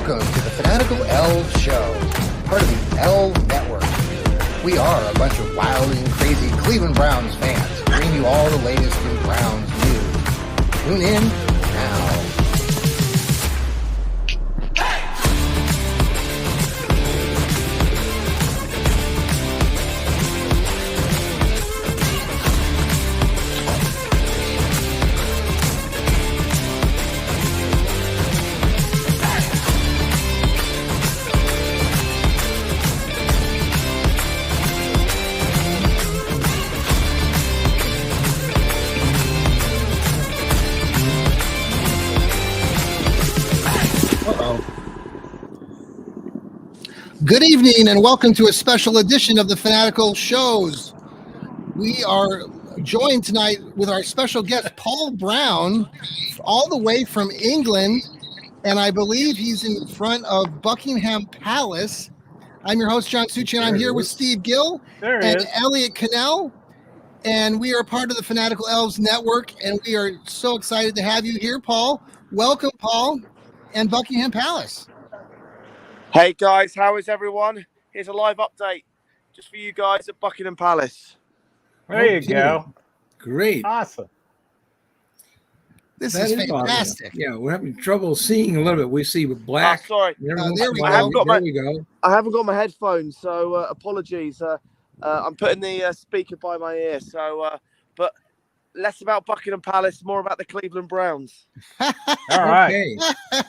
Welcome to the Fanatical Elfz Show, part of the Elfz Network. We are a bunch of wild and crazy Cleveland Browns fans, bringing you all the latest in Browns news. Tune in now. Good evening and welcome to a special edition of the Fanatical Shows. We are joined tonight with our special guest, Paul Brown, all the way from England, and I believe he's in front of Buckingham Palace. I'm your host, John Succi, and I'm here with Steve Gill and Elliot Cannell, and we are part of the Fanatical Elfz Network, and we are so excited to have you here, Paul. Welcome, Paul, and Buckingham Palace. Hey guys, how is everyone? Here's a live update just for you guys at Buckingham Palace. There you go. Great. Awesome. This is fantastic. Awesome. Yeah, we're having trouble seeing a little bit. We see black. Sorry. There we go. I haven't got my headphones, so apologies. I'm putting the speaker by my ear. So, but less about Buckingham Palace, more about the Cleveland Browns. All right. Okay.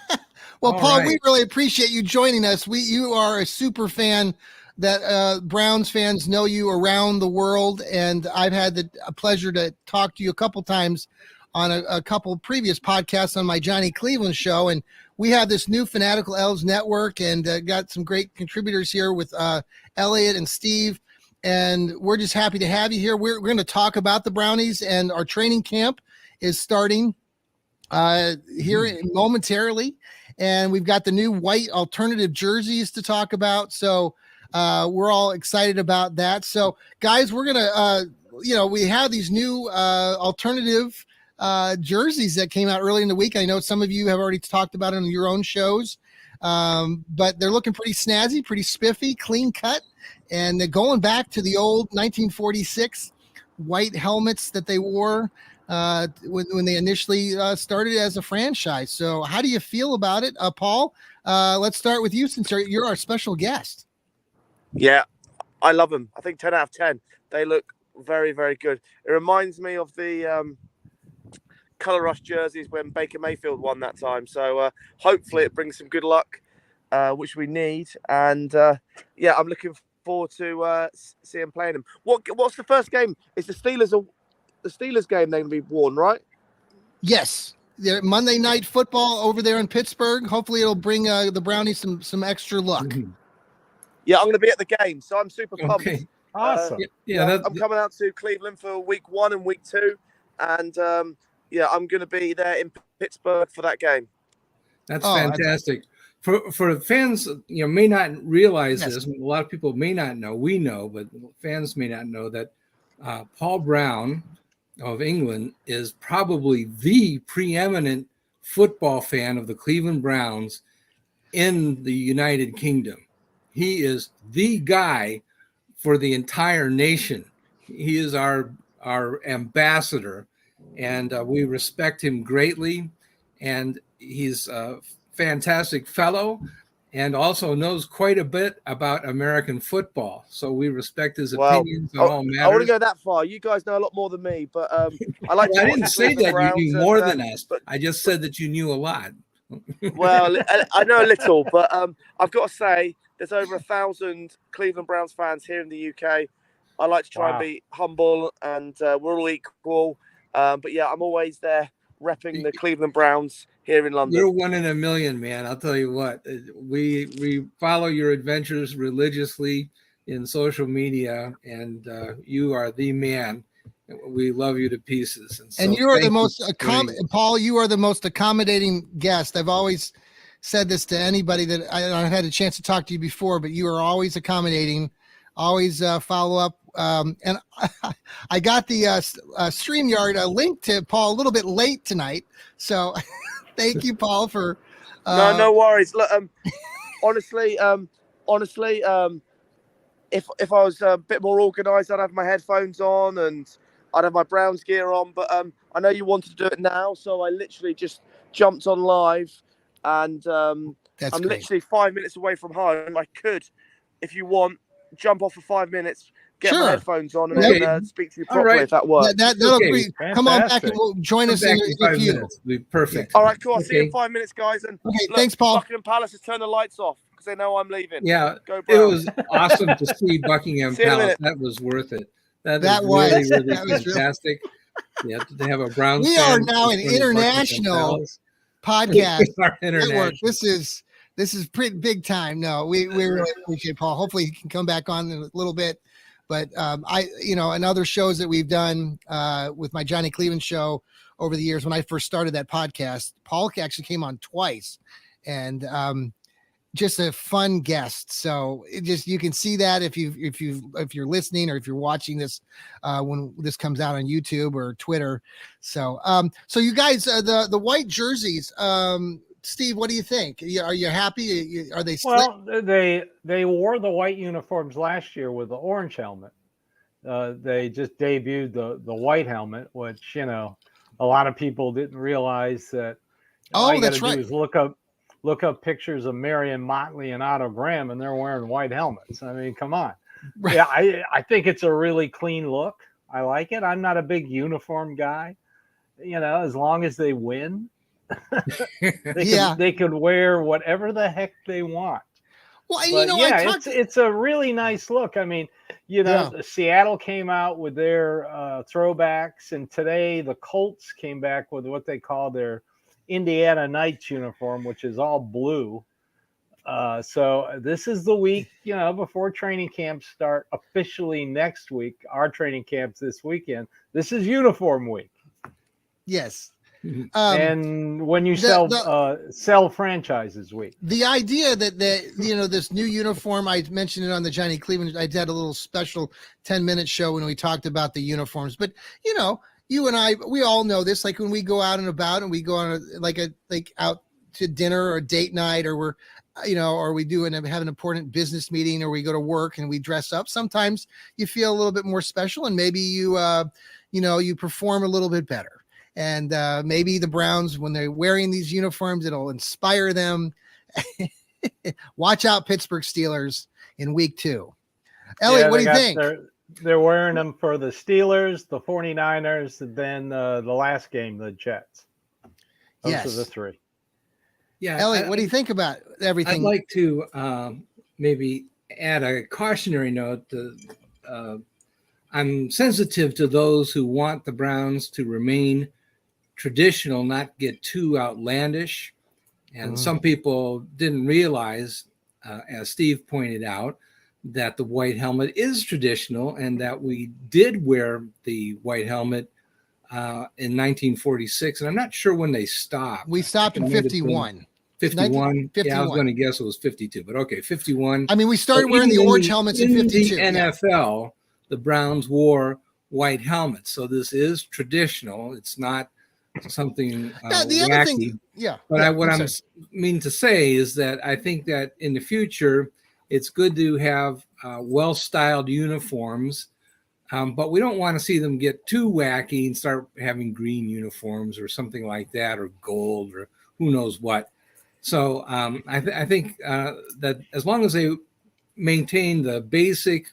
Well, All Paul, right. we really appreciate you joining us. You are a super fan that Browns fans know you around the world, and I've had a pleasure to talk to you a couple times on a couple previous podcasts on my Johnny Cleveland show, and we have this new Fanatical Elfz Network and got some great contributors here with Elliot and Steve, and we're just happy to have you here. We're going to talk about the Brownies, and our training camp is starting here momentarily. And we've got the new white alternative jerseys to talk about. So we're all excited about that. So, guys, we're going to, we have these new alternative jerseys that came out early in the week. I know some of you have already talked about it on your own shows, but they're looking pretty snazzy, pretty spiffy, clean cut. And they're going back to the old 1946 white helmets that they wore when they initially started as a franchise. So how do you feel about it? Paul, let's start with you since you're our special guest. Yeah, I love them. I think 10 out of 10. They look very, very good. It reminds me of the Colour Rush jerseys when Baker Mayfield won that time. So hopefully it brings some good luck, which we need. And I'm looking forward to seeing playing them. What's the first game? Is the Steelers game they're going to be worn, right? Yes. They're Monday Night Football over there in Pittsburgh. Hopefully it'll bring the Brownies some extra luck. Mm-hmm. Yeah, I'm going to be at the game, so I'm super pumped. Okay. Awesome. I'm coming out to Cleveland for week 1 and week 2, and I'm going to be there in Pittsburgh for that game. That's fantastic. For fans, may not realize this. A lot of people may not know. We know, but fans may not know that Paul Brown of England is probably the preeminent football fan of the Cleveland Browns in the United Kingdom. He is the guy for the entire nation. He is our ambassador, and we respect him greatly. And he's a fantastic fellow and also knows quite a bit about American football. So we respect his opinions on all matters. I wouldn't go that far. You guys know a lot more than me, but I like. I didn't say that you knew more than us. But I just said that you knew a lot. Well, I know a little, but I've got to say, there's over 1,000 Cleveland Browns fans here in the UK. I like to try and be humble, and we're all equal. But yeah, I'm always there repping the Cleveland Browns here in London. You're 1 in a million, man. I'll tell you what. We follow your adventures religiously in social media, and you are the man. We love you to pieces. And you are the most Paul. You are the most accommodating guest. I've always said this to anybody that I've had a chance to talk to you before, but you are always accommodating, always follow up. And I got the StreamYard link to Paul a little bit late tonight. So thank you, Paul, for No worries. Look, honestly, if I was a bit more organised, I'd have my headphones on and I'd have my Browns gear on. But I know you wanted to do it now, so I literally just jumped on live, and I'm great. literally 5 minutes away from home. I could, if you want, jump off for 5 minutes, get my headphones on, and then speak to you properly if that works. That'll be. Come on back and join us in a few minutes. Be perfect. All right, cool. I'll see you in 5 minutes, guys. And look, thanks, Paul. Buckingham Palace has turned the lights off because they know I'm leaving. Yeah, Go it Browns. was awesome to see Buckingham Palace. That was worth it. That was really fantastic. Yeah, they have a Browns. We are now an international podcast. Network. This is pretty big time. No, we really appreciate Paul. Hopefully he can come back on in a little bit. But and other shows that we've done with my Johnny Cleveland show over the years, when I first started that podcast, Paul actually came on twice, and just a fun guest. So you can see that if you're listening or if you're watching this when this comes out on YouTube or Twitter. So so you guys, the white jerseys, Steve, what do you think? Are you happy? Are they slick? Well, they wore the white uniforms last year with the orange helmet. They just debuted the white helmet, which, a lot of people didn't realize that. All you got to do is look up pictures of Marion Motley and Otto Graham, and they're wearing white helmets. I mean, come on. Right. Yeah, I think it's a really clean look. I like it. I'm not a big uniform guy. As long as they win. They could wear whatever the heck they want. Well, it's a really nice look. I mean, Seattle came out with their throwbacks, and today the Colts came back with what they call their Indiana Knights uniform, which is all blue. So this is the week, before training camps start officially next week. Our training camps this weekend. This is uniform week. Yes. And when you sell franchises week, the idea that this new uniform, I mentioned it on the Johnny Cleveland. I did a little special 10-minute show when we talked about the uniforms. But you and I, we all know this. Like when we go out and about, and we go on out to dinner or date night, or we're or we have an important business meeting, or we go to work and we dress up. Sometimes you feel a little bit more special, and maybe you perform a little bit better. And maybe the Browns, when they're wearing these uniforms, it'll inspire them. Watch out, Pittsburgh Steelers in week 2. Elliot, what do you think? They're wearing them for the Steelers, the 49ers, and then the last game, the Jets. Those are the 3. Yeah, Elliot, what do you think about everything? I'd like to maybe add a cautionary note. I'm sensitive to those who want the Browns to remain traditional, not get too outlandish. And some people didn't realize, as Steve pointed out, that the white helmet is traditional, and that we did wear the white helmet in 1946. And I'm not sure when they stopped. We stopped in 51. 51. Yeah, I was going to guess it was 52, but okay, 51. I mean, we started wearing the orange helmets in 52. The NFL, the Browns wore white helmets. So this is traditional. It's not something the wacky. Other thing, But what I'm mean to say is that I think that in the future, it's good to have well-styled uniforms, but we don't want to see them get too wacky and start having green uniforms or something like that, or gold, or who knows what. So I think that as long as they maintain the basic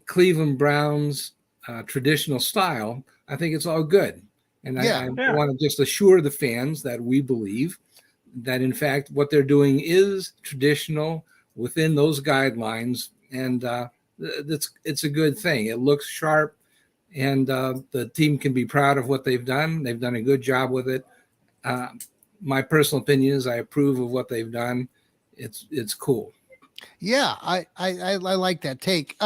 Cleveland Browns traditional style, I think it's all good. And I want to just assure the fans that we believe that, in fact, what they're doing is traditional within those guidelines, and it's a good thing. It looks sharp, and the team can be proud of what they've done. They've done a good job with it. My personal opinion is I approve of what they've done. It's cool. Yeah, I like that take.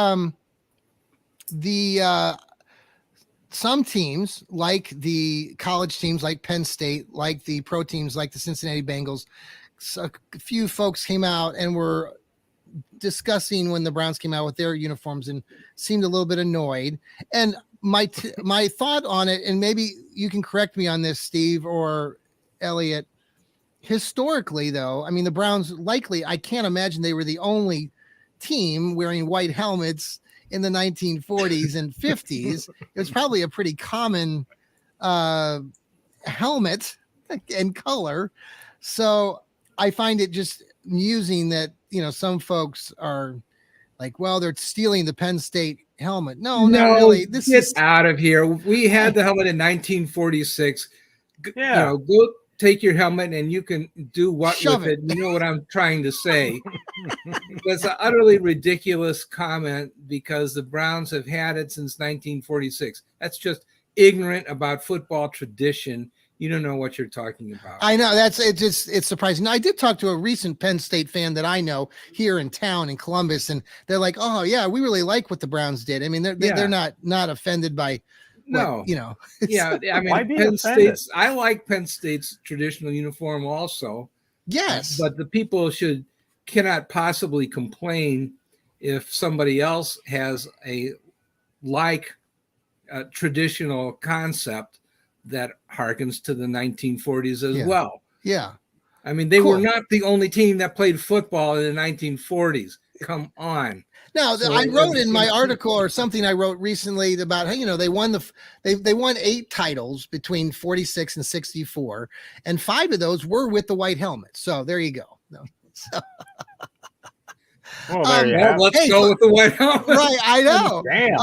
Some teams, like the college teams like Penn State, like the pro teams like the Cincinnati Bengals, a few folks came out and were discussing when the Browns came out with their uniforms and seemed a little bit annoyed. And my thought on it, and maybe you can correct me on this, Steve or Elliot, historically, though, I mean, the Browns likely, I can't imagine they were the only team wearing white helmets in the 1940s and 50s. It was probably a pretty common helmet and color. So I find it just amusing that, some folks are like, well, they're stealing the Penn State helmet. No, not really. This get is out of here. We had the helmet in 1946. Yeah. Go take your helmet and you can do what Shove with it. You know what I'm trying to say. That's an utterly ridiculous comment because the Browns have had it since 1946. That's just ignorant about football tradition. You don't know what you're talking about. I know it's surprising. Now, I did talk to a recent Penn State fan that I know here in town in Columbus, and they're like, "Oh yeah, we really like what the Browns did." I mean, they're not offended by no, yeah. I mean, Penn State's. I like Penn State's traditional uniform also. Yes, but the people cannot possibly complain if somebody else has a traditional concept that harkens to the 1940s as well. Yeah. I mean, they were not the only team that played football in the 1940s. Come on. Now, I wrote in my article or something I wrote recently about how, they won they won 8 titles between 46 and 64, and 5 of those were with the white helmet. So there you go. So, let's go with the white helmet. Right, I know. Damn.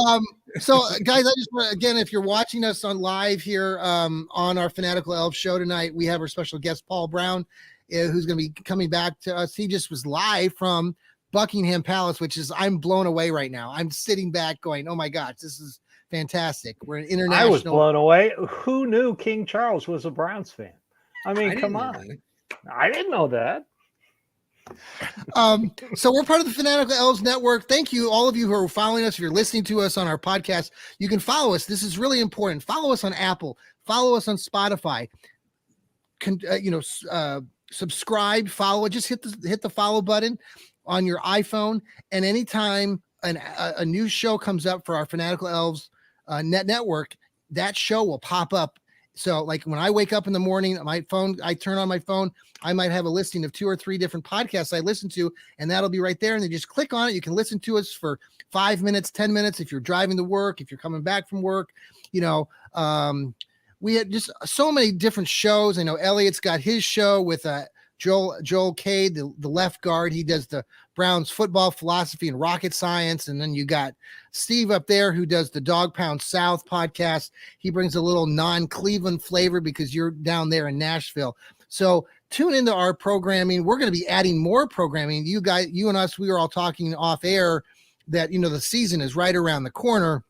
So, guys, I just want, again, if you're watching us on live here on our Fanatical Elfz Show tonight, we have our special guest, Paul Brown, who's going to be coming back to us. He just was live from Buckingham Palace, which is, I'm blown away right now. I'm sitting back going, oh my gosh, this is fantastic. We're an international. I was blown away. Who knew King Charles was a Browns fan? I mean, come on. I didn't know that. So we're part of the Fanatical Elfz Network. Thank you, all of you who are following us. If you're listening to us on our podcast, you can follow us. This is really important. Follow us on Apple. Follow us on Spotify. Subscribe, follow. Just hit the follow button on your iPhone. And anytime a new show comes up for our Fanatical Elfz network, that show will pop up. So like when I wake up in the morning, I turn on my phone, I might have a listing of 2 or 3 different podcasts I listen to, and that'll be right there. And then just click on it. You can listen to us for 5 minutes, 10 minutes. If you're driving to work, if you're coming back from work, we had just so many different shows. I know Elliot's got his show with Joel Cade, the left guard. He does the Browns football philosophy and rocket science. And then you got Steve up there who does the Dog Pound South podcast. He brings a little non-Cleveland flavor because you're down there in Nashville. So tune into our programming. We're going to be adding more programming. You and us, we were all talking off air that, the season is right around the corner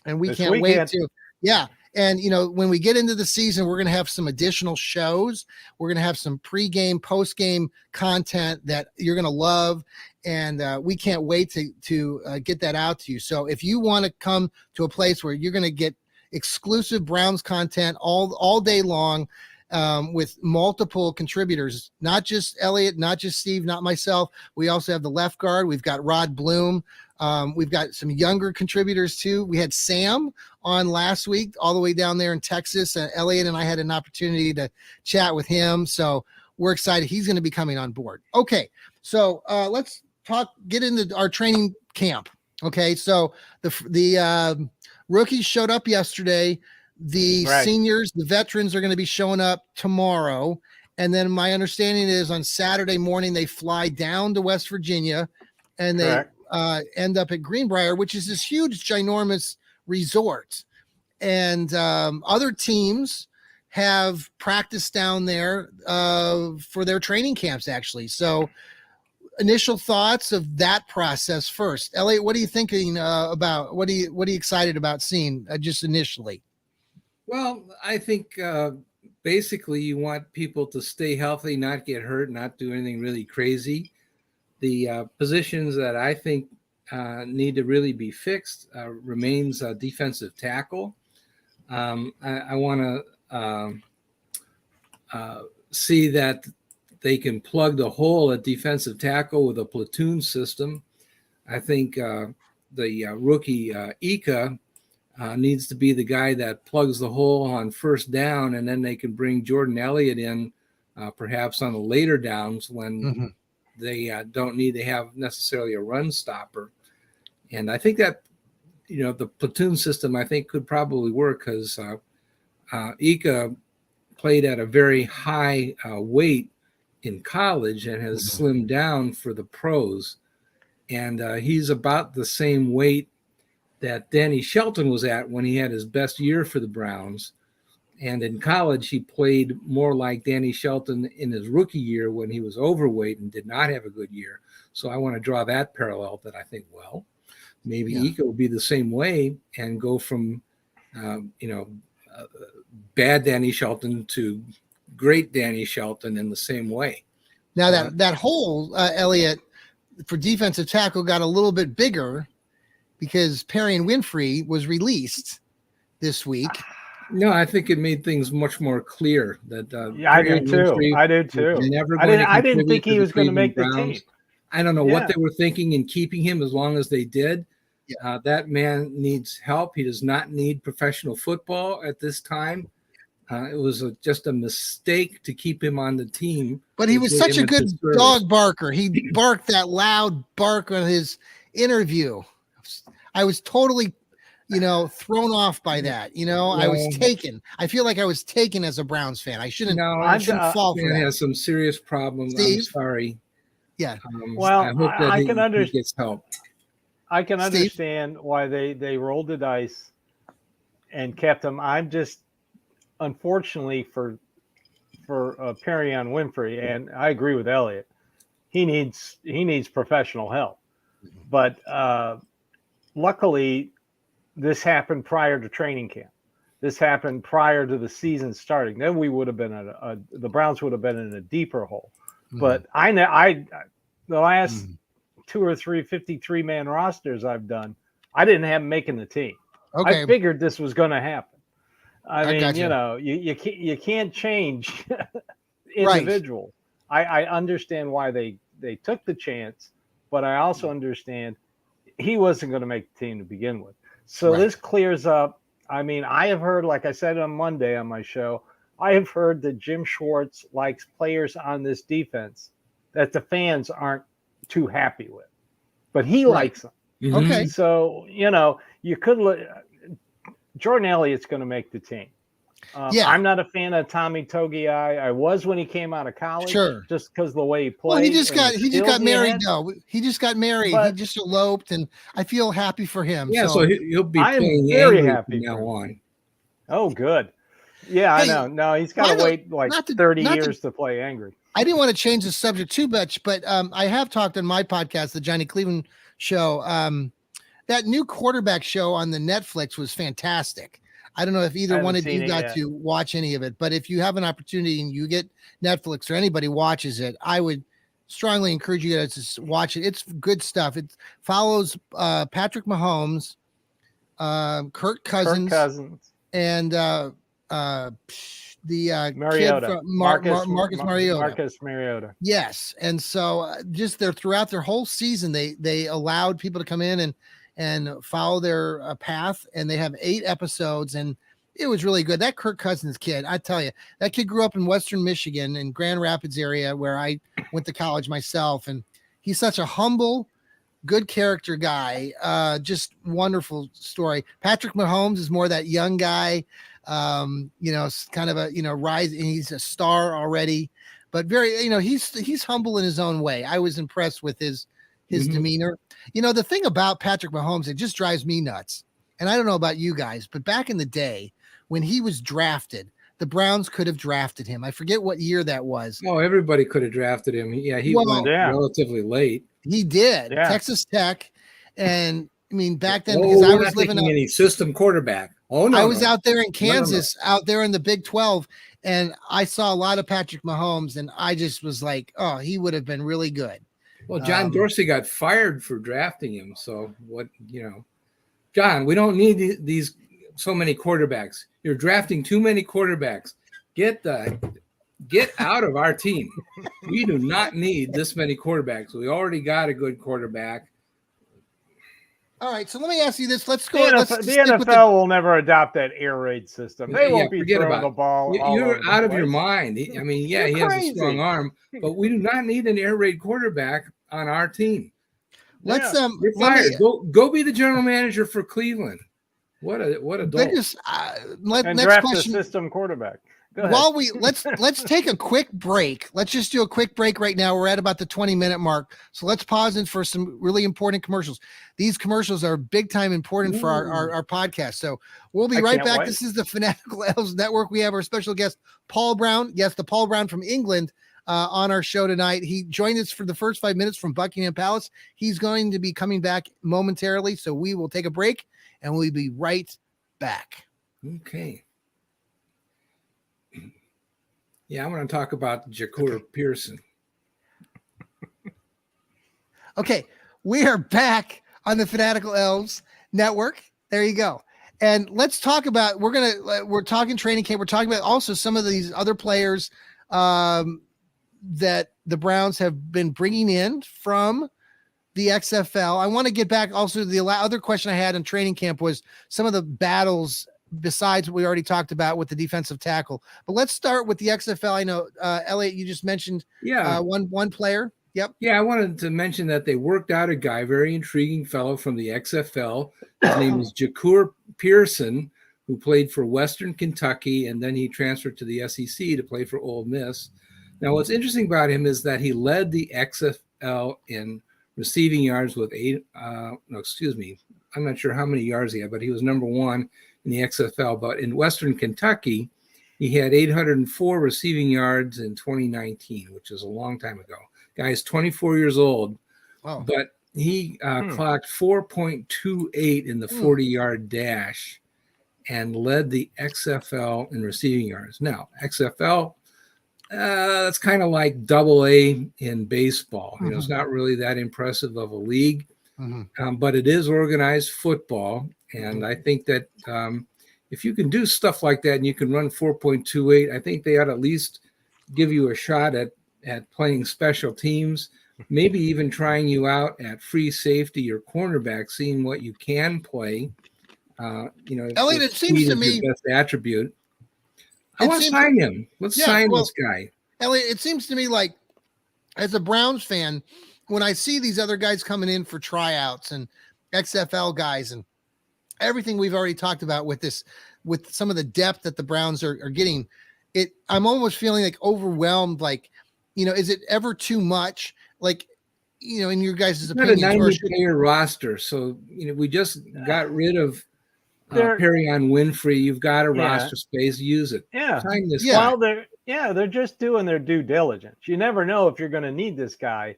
and we can't wait to, yeah. And, when we get into the season, we're going to have some additional shows. We're going to have some pregame, postgame content that you're going to love. And we can't wait to get that out to you. So if you want to come to a place where you're going to get exclusive Browns content all day long with multiple contributors, not just Elliot, not just Steve, not myself. We also have the left guard. We've got Rod Bloom. We've got some younger contributors too. We had Sam on last week, all the way down there in Texas. Elliot and I had an opportunity to chat with him. So we're excited. He's going to be coming on board. Okay. So let's get into our training camp. Okay. So the rookies showed up yesterday. The seniors, the veterans are going to be showing up tomorrow. And then my understanding is on Saturday morning, they fly down to West Virginia and they end up at Greenbrier, which is this huge, ginormous resort. And other teams have practiced down there for their training camps, actually. So initial thoughts of that process first. Elliot, what are you thinking about? What are you excited about seeing just initially? Well, I think basically you want people to stay healthy, not get hurt, not do anything really crazy. The positions that I think need to really be fixed remains defensive tackle. I want to see that they can plug the hole at defensive tackle with a platoon system. I think the rookie Ika needs to be the guy that plugs the hole on first down, and then they can bring Jordan Elliott in perhaps on the later downs when Mm-hmm. they don't need to have necessarily a run stopper. And I think that, the platoon system, I think, could probably work because Ika played at a very high weight in college and has slimmed down for the pros. And he's about the same weight that Danny Shelton was at when he had his best year for the Browns. And in college, he played more like Danny Shelton in his rookie year when he was overweight and did not have a good year. So I want to draw that parallel that I think, well, maybe Ika will be the same way and go from, bad Danny Shelton to great Danny Shelton in the same way. Now that hole, Elliot, for defensive tackle got a little bit bigger because Perry and Winfrey was released this week. No, I think it made things much more clear that. I do too. I didn't think he was going to make the team. I don't know what they were thinking in keeping him as long as they did. Yeah. That man needs help. He does not need professional football at this time. It was just a mistake to keep him on the team. But he was such a good dog barker. He barked that loud bark on his interview. I was totally, thrown off by that. I was taken. I feel like I was taken as a Browns fan. I shouldn't fall for that. He has some serious problems. Steve? I'm sorry. Yeah. I hope that he gets help. I can understand why they rolled the dice and kept him. I'm just, unfortunately for Perry on Winfrey, and I agree with Elliot, he needs professional help. But luckily, this happened prior to training camp. This happened prior to the season starting. Then we would have been the Browns would have been in a deeper hole. Mm-hmm. But the last 2 or 3 53-man rosters I've done, I didn't have them making the team. Okay. I figured this was going to happen. I mean, you can't change individuals. Right. I understand why they took the chance, but I also understand he wasn't going to make the team to begin with. So this clears up. I mean, I have heard, like I said on Monday on my show, I have heard that Jim Schwartz likes players on this defense that the fans aren't too happy with, but he likes them. Mm-hmm. Okay. So, you could look. Jordan Elliott's going to make the team. I'm not a fan of Tommy Togiai. I was when he came out of college, just because of the way he played. Well, he just got married though. He just got married. He just eloped, and I feel happy for him. Yeah, so he'll be playing very happy from now on. Oh, good. Yeah, I know. No, he's got to wait like 30 years to play angry. I didn't want to change the subject too much, but I have talked on my podcast, the Johnny Cleveland Show. That new quarterback show on the Netflix was fantastic. I don't know if either one of you got to watch any of it, but if you have an opportunity and you get Netflix or anybody watches it, I would strongly encourage you guys to watch it. It's good stuff. It follows Patrick Mahomes, Kirk Cousins, and the Mariota. kid from Marcus Mariota. Marcus Mariota. Yes, and so just throughout their whole season, they allowed people to come in and follow their path, and they have 8 episodes, and it was really good. That Kirk Cousins kid, I tell you, that kid grew up in Western Michigan in Grand Rapids area where I went to college myself, and he's such a humble, good character guy. Just wonderful story. Patrick Mahomes is more that young guy, kind of a, rise, and he's a star already, but very, he's humble in his own way. I was impressed with his demeanor. The thing about Patrick Mahomes, it just drives me nuts. And I don't know about you guys, but back in the day when he was drafted, the Browns could have drafted him. I forget what year that was. Oh, everybody could have drafted him. Yeah, he went relatively late. He did. Yeah. Texas Tech. And I mean, back then, because I was living any system quarterback. Oh, no. I was out there in Kansas, out there in the Big 12, and I saw a lot of Patrick Mahomes, and I just was like, oh, he would have been really good. Well, John Dorsey got fired for drafting him. So what, John, we don't need these so many quarterbacks. You're drafting too many quarterbacks. Get out of our team. We do not need this many quarterbacks. We already got a good quarterback. All right, so let me ask you this. Let's The go. NFL, Let's the stick with NFL will never adopt that air raid system. They Yeah, won't be forget throwing about the it. ball. all over You're the out of your place. mind. I mean, yeah, You're he has a crazy. strong arm, but we do not need an air raid quarterback on our team. let's Yeah. You're let fired. me Go be the general manager for Cleveland. What a dolt. biggest And next draft a question. system quarterback. Go ahead. While we let's take a quick break. Let's just do a quick break right now. We're at about the 20-minute mark. So let's pause in for some really important commercials. These commercials are big time important for our podcast. So we'll be I right can't back. wait. This is the Fanatical Elfz Network. We have our special guest, Paul Brown. Yes, the Paul Brown from England on our show tonight. He joined us for the first 5 minutes from Buckingham Palace. He's going to be coming back momentarily. So we will take a break and we'll be right back. Okay. Yeah, I want to talk about Jacour Pearson. Okay, we are back on the Fanatical Elfz Network. There you go. And let's talk about, we're talking training camp. We're talking about also some of these other players that the Browns have been bringing in from the XFL. I want to get back also to the other question I had in training camp was some of the battles besides what we already talked about with the defensive tackle. But let's start with the XFL. I know, Elliot, you just mentioned one player. Yep. Yeah, I wanted to mention that they worked out a guy, very intriguing fellow from the XFL. His name is Jacour Pearson, who played for Western Kentucky, and then he transferred to the SEC to play for Ole Miss. Now, what's interesting about him is that he led the XFL in receiving yards with I'm not sure how many yards he had, but he was number one in the XFL. But in Western Kentucky, he had 804 receiving yards in 2019, which is a long time ago. Guy's 24 years old, Wow. but he clocked 4.28 in the 40-yard dash and led the XFL in receiving yards. Now, XFL, that's kind of like AA in baseball. You know, it's not really that impressive of a league, but it is organized football. And I think that if you can do stuff like that and you can run 4.28, I think they ought to at least give you a shot at playing special teams, maybe even trying you out at free safety or cornerback, seeing what you can play. Elliot, it seems to me your best attribute. I want to sign him. Let's sign this guy. Elliot, it seems to me like as a Browns fan, when I see these other guys coming in for tryouts and XFL guys and everything we've already talked about with this, with some of the depth that the Browns are getting, I'm almost feeling like overwhelmed. Like, is it ever too much? Like, in your guys' opinion, a 90-player roster. So, we just got rid of Perrion Winfrey. You've got a roster space. Use it. Yeah. Sign this guy. Well, they're just doing their due diligence. You never know if you're going to need this guy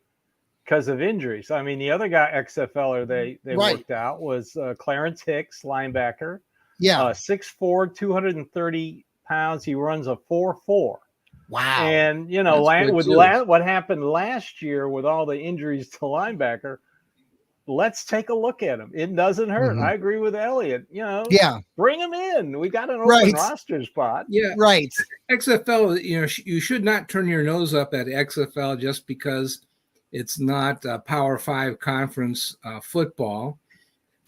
because of injuries. I mean, the other guy, XFLer, they worked out was Clarence Hicks, linebacker. Yeah. 6'4", 230 pounds. He runs a 4.4. Wow. And, what happened last year with all the injuries to linebacker, let's take a look at him. It doesn't hurt. I agree with Elliot. Bring him in. We got an open roster spot. Yeah. Right. XFL, you should not turn your nose up at XFL just because it's not Power 5 conference football.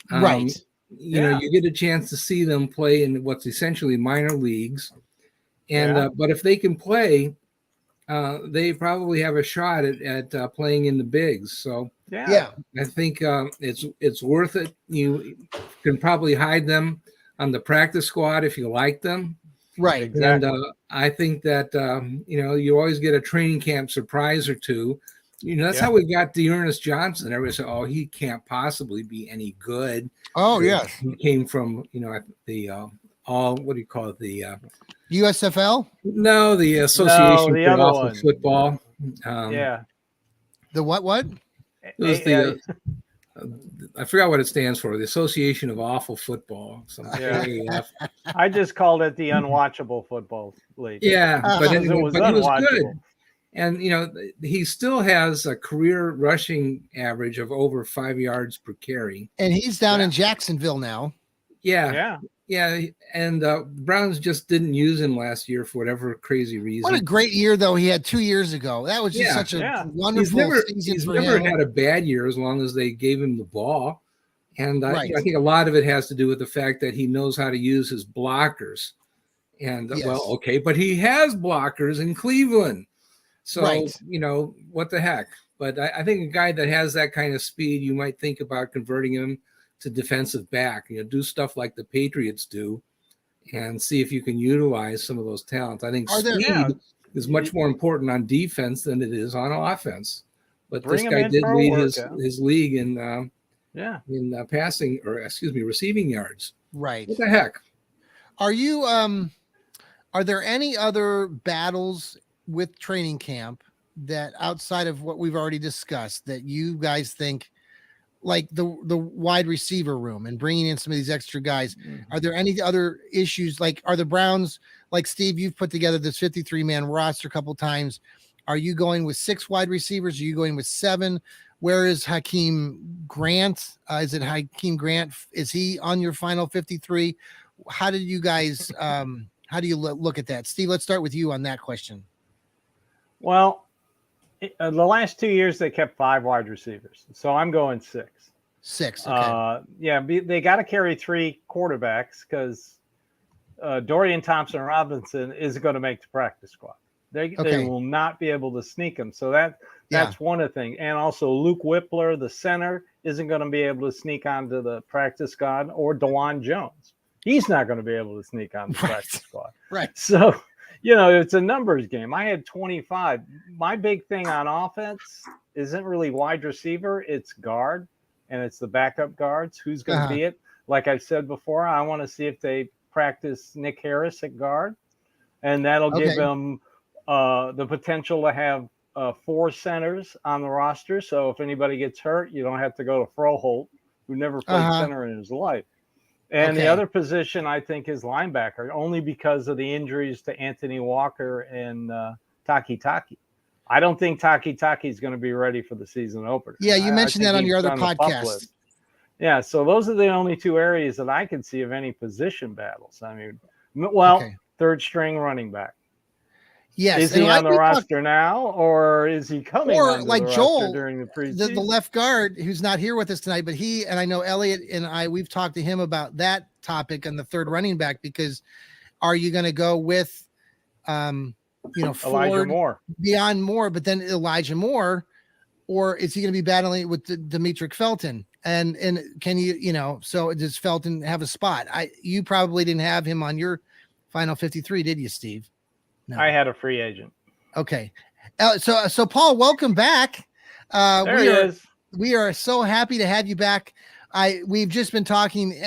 Right. You get a chance to see them play in what's essentially minor leagues. And but if they can play, they probably have a shot at playing in the bigs. So I think it's worth it. You can probably hide them on the practice squad if you like them. Right. Exactly. And I think that you always get a training camp surprise or two. That's how we got Dearness Johnson. Everybody said, "Oh, he can't possibly be any good." Oh, yes. He came from the what do you call it? The USFL? No, the Association the for other Awful one. Football. The what? It was the I forgot what it stands for. The Association of Awful Football. I just called it the Unwatchable Football League. Yeah, but it was good. And he still has a career rushing average of over 5 yards per carry. And he's down in Jacksonville now. Yeah. And Browns just didn't use him last year for whatever crazy reason. What a great year, though, he had 2 years ago. That was just such a wonderful season he's for never him. had a bad year as long as they gave him the ball. And Right. I think a lot of it has to do with the fact that he knows how to use his blockers. And Yes. well, okay, but he has blockers in Cleveland. So, Right. What the heck? But I think a guy that has that kind of speed, you might think about converting him to defensive back. Do stuff like the Patriots do and see if you can utilize some of those talents. I think speed is much more important on defense than it is on offense. But this guy did lead his league in passing, or receiving yards. Right. What the heck? Are you are there any other battles with training camp that, outside of what we've already discussed, that you guys think, like the wide receiver room and bringing in some of these extra guys? Are there any other issues? Like, are the Browns, like Steve, you've put together this 53-man roster a couple times. Are you going with 6 wide receivers? Are you going with 7? Where is Hakeem Grant? Is it Hakeem Grant? Is he on your final 53? How did you guys, how do you look at that? Steve, let's start with you on that question. Well, the last 2 years, they kept 5 wide receivers. So I'm going 6. 6. Okay. They got to carry 3 quarterbacks because Dorian Thompson-Robinson isn't going to make the practice squad. They will not be able to sneak him. So that's one of the things. And also Luke Whippler, the center, isn't going to be able to sneak onto the practice squad, or DeJuan Jones. He's not going to be able to sneak on the practice squad. Right. So, it's a numbers game. I had 25. My big thing on offense isn't really wide receiver. It's guard, and it's the backup guards. Who's going to be it? Like I said before, I want to see if they practice Nick Harris at guard, and that'll give them the potential to have 4 centers on the roster. So if anybody gets hurt, you don't have to go to Froholt, who never played center in his life. And the other position, I think, is linebacker, only because of the injuries to Anthony Walker and Taki. I don't think Taki is going to be ready for the season opener. Yeah, you mentioned that on your other podcast. Yeah, so those are the only 2 areas that I can see of any position battles. I mean, third string running back. Yes. Is he on the roster now, or is he coming on like the Joel, roster during the preseason? The left guard, who's not here with us tonight, but he, and I know Elliot and we've talked to him about that topic on the third running back, because are you going to go with, Elijah Ford, Moore, beyond Moore, but then Elijah Moore, or is he going to be battling with Demetric Felton? And can you, so does Felton have a spot? You probably didn't have him on your final 53, did you, Steve? No. I had a free agent. Okay. So Paul, welcome back. There he is. We are so happy to have you back. We've just been talking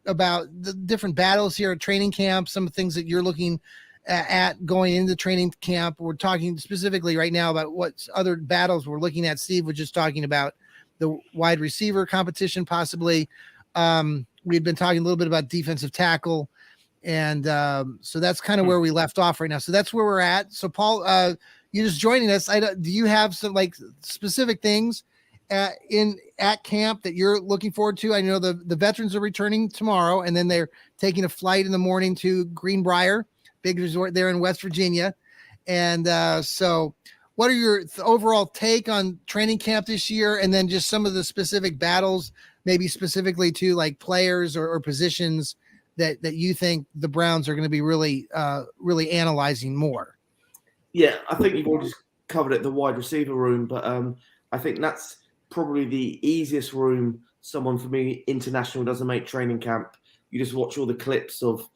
about the different battles here at training camp, some of the things that you're looking at going into training camp. We're talking specifically right now about what other battles we're looking at. Steve was just talking about the wide receiver competition, possibly. We'd been talking a little bit about defensive tackle. And so that's kind of where we left off right now. So that's where we're at. So Paul, you're just joining us. Do you have some specific things at camp that you're looking forward to? I know the veterans are returning tomorrow, and then they're taking a flight in the morning to Greenbrier, big resort there in West Virginia. And so what are your overall take on training camp this year? And then just some of the specific battles, maybe specifically to like players or positions that you think the Browns are going to be really analyzing more? Yeah, I think you've already covered it, the wide receiver room, but I think that's probably the easiest room someone for me international doesn't make training camp. You just watch all the clips of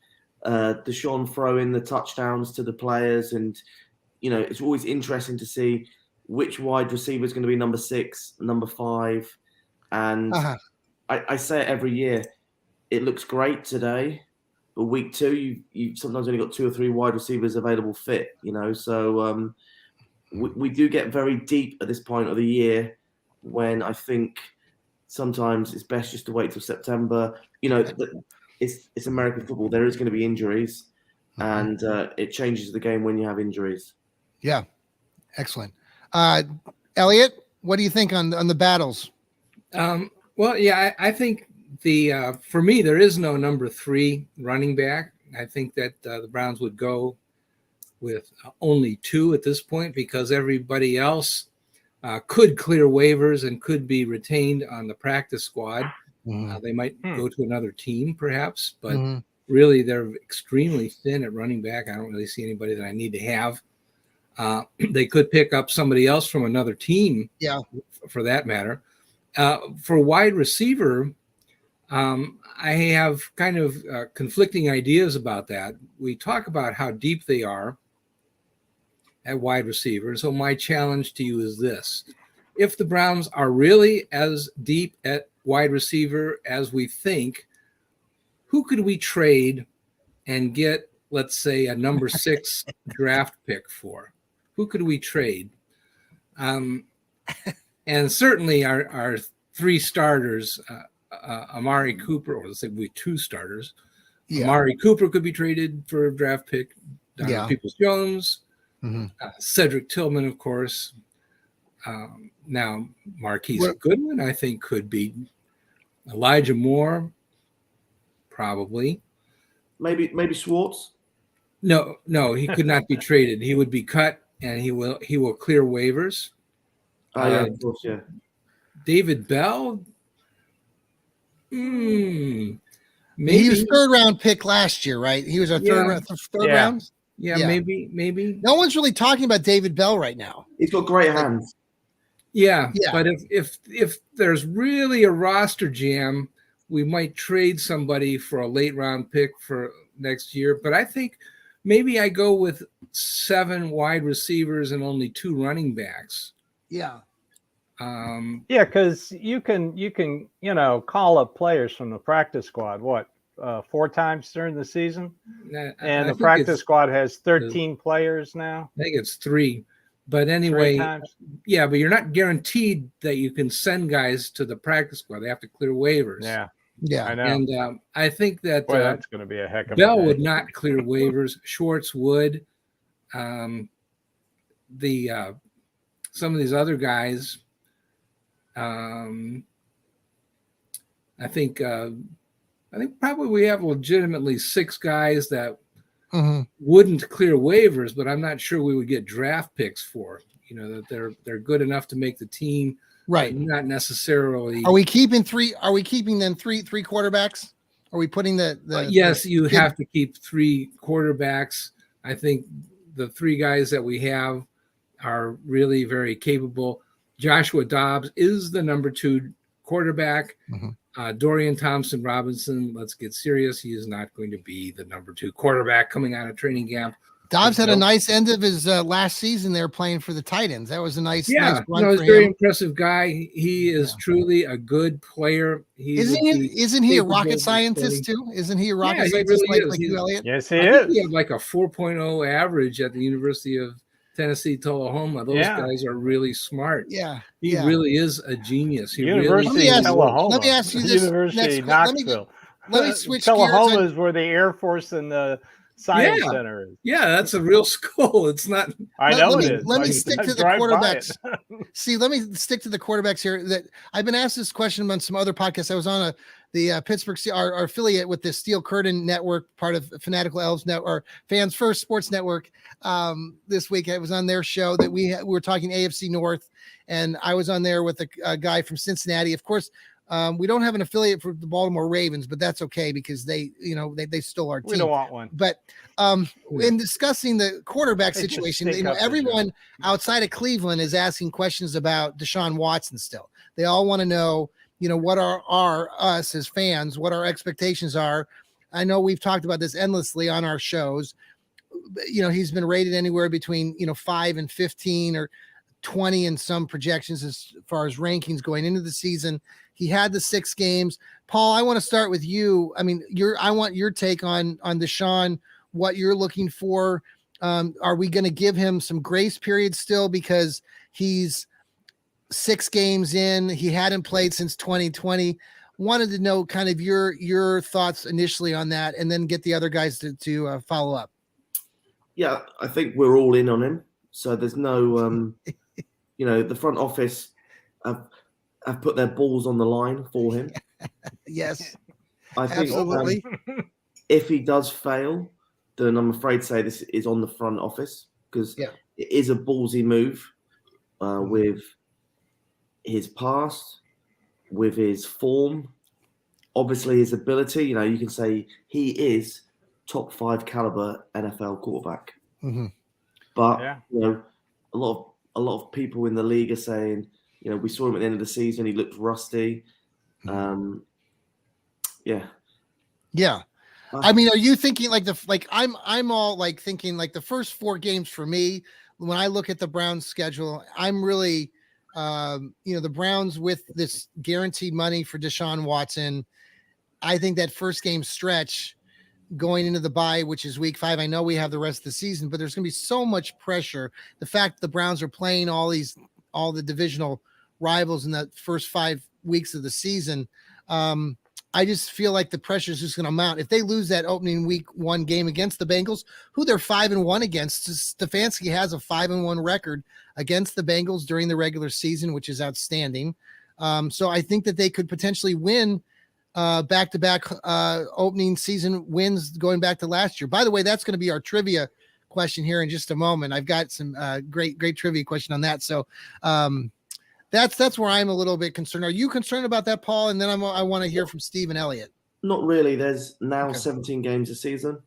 Deshaun throwing the touchdowns to the players, and it's always interesting to see which wide receiver is going to be number 6, number 5, and I say it every year. It looks great today, but week 2, you sometimes only got 2 or 3 wide receivers available fit, So we do get very deep at this point of the year, when I think sometimes it's best just to wait till September. It's American football. There is going to be injuries, and it changes the game when you have injuries. Yeah, excellent. Elliot, what do you think on the battles? Well, yeah, I think for me, there is no number 3 running back. I think that the Browns would go with only 2 at this point, because everybody else could clear waivers and could be retained on the practice squad. They might go to another team, perhaps, but Mhm. really they're extremely thin at running back. I don't really see anybody that I need to have. They could pick up somebody else from another team, for that matter. For wide receiver, I have kind of conflicting ideas about that. We talk about how deep they are at wide receiver. So my challenge to you is this. If the Browns are really as deep at wide receiver as we think, who could we trade and get, let's say, a number 6 draft pick for? Who could we trade? And certainly our 3 starters, Amari Cooper, or let's say we 2 starters. Amari Cooper could be traded for a draft pick. Donovan Peoples-Jones, Cedric Tillman, of course. Now Marquise Goodwin, I think, could be. Elijah Moore, probably. Maybe Schwartz. No, he could not be traded. He would be cut, and he will clear waivers. Of course, yeah. David Bell. Maybe he was 3rd round pick last year, right? He was our third round. Yeah, maybe. No one's really talking about David Bell right now. He's got great hands. Yeah, but if there's really a roster jam, we might trade somebody for a late round pick for next year. But I think maybe I go with 7 wide receivers and only 2 running backs. Yeah. Because you can call up players from the practice squad. 4 times during the season, and the practice squad has 13 players now. I think it's 3. But anyway, but you're not guaranteed that you can send guys to the practice squad. They have to clear waivers. Yeah, I know. And I think that that's going to be a heck of Bell a day. would not clear waivers. Schwartz would. Some of these other guys, I think probably we have legitimately 6 guys that wouldn't clear waivers, but I'm not sure we would get draft picks for. That they're good enough to make the team, right? Not necessarily. Are we keeping 3? Are we keeping then three quarterbacks? Are we putting the yes, you have to keep 3 quarterbacks. I think the 3 guys that we have are really very capable. Joshua Dobbs is the number 2 quarterback. Dorian Thompson-Robinson, let's get serious. He is not going to be the number 2 quarterback coming out of training camp. Dobbs had a nice end of his last season there playing for the Titans. That was a nice run he's for a very him. impressive guy. He is truly a good player. Isn't he a rocket scientist too? Isn't he a rocket scientist like you, Elliot? Yes, he is. He had like a 4.0 average at the University of Tennessee, Tullahoma. Those guys are really smart. He really is a genius. He University of Tullahoma. Let me ask you this. University of Knoxville. Let me switch Tullahoma gears. is where the Air Force and the Science Center is. Yeah, that's a real school. It's not. I know it is. Let me stick to the quarterbacks. See, let me stick to the quarterbacks here. That I've been asked this question on some other podcasts. I was on the Pittsburgh, our affiliate with the Steel Curtain Network, part of Fanatical Elfz Network, or Fans First Sports Network. This week, I was on their show that we were talking AFC North, and I was on there with a guy from Cincinnati. Of course, we don't have an affiliate for the Baltimore Ravens, but that's okay because they stole our team. We don't want one. But in discussing the quarterback situation, everyone outside of Cleveland is asking questions about Deshaun Watson still. They all want to know, what are us as fans, what our expectations are. I know we've talked about this endlessly on our shows. He's been rated anywhere between, 5 and 15 or 20 in some projections as far as rankings going into the season. He had the 6 games. Paul, I want to start with you. I mean, I want your take on Deshaun, what you're looking for. Are we going to give him some grace period still because he's 6 games in? He hadn't played since 2020. Wanted to know kind of your thoughts initially on that, and then get the other guys to follow up. Yeah, I think we're all in on him. So there's no, the front office have put their balls on the line for him. Yes, I think absolutely. If he does fail, then I'm afraid to say this is on the front office because it is a ballsy move with his past, with his form, obviously his ability, you can say he is top 5 caliber NFL quarterback. Mm-hmm. But Yeah. a lot of people in the league are saying, we saw him at the end of the season, he looked rusty. Yeah. I mean, are you thinking I'm all like thinking like the first 4 games for me, when I look at the Browns schedule, I'm really, the Browns with this guaranteed money for Deshaun Watson. I think that first game stretch going into the bye, which is week 5, I know we have the rest of the season, but there's going to be so much pressure. The fact the Browns are playing all the divisional rivals in the first 5 weeks of the season. I just feel like the pressure is just going to mount. If they lose that opening week 1 game against the Bengals, who they're 5-1 against, Stefanski has a 5-1 record against the Bengals during the regular season, which is outstanding. So I think that they could potentially win back-to-back opening season wins going back to last year. By the way, that's going to be our trivia question here in just a moment. I've got some great trivia question on that. So that's where I'm a little bit concerned. Are you concerned about that, Paul? And then I want to hear from Steve and Elliot. Not really. There's now 17 games a season,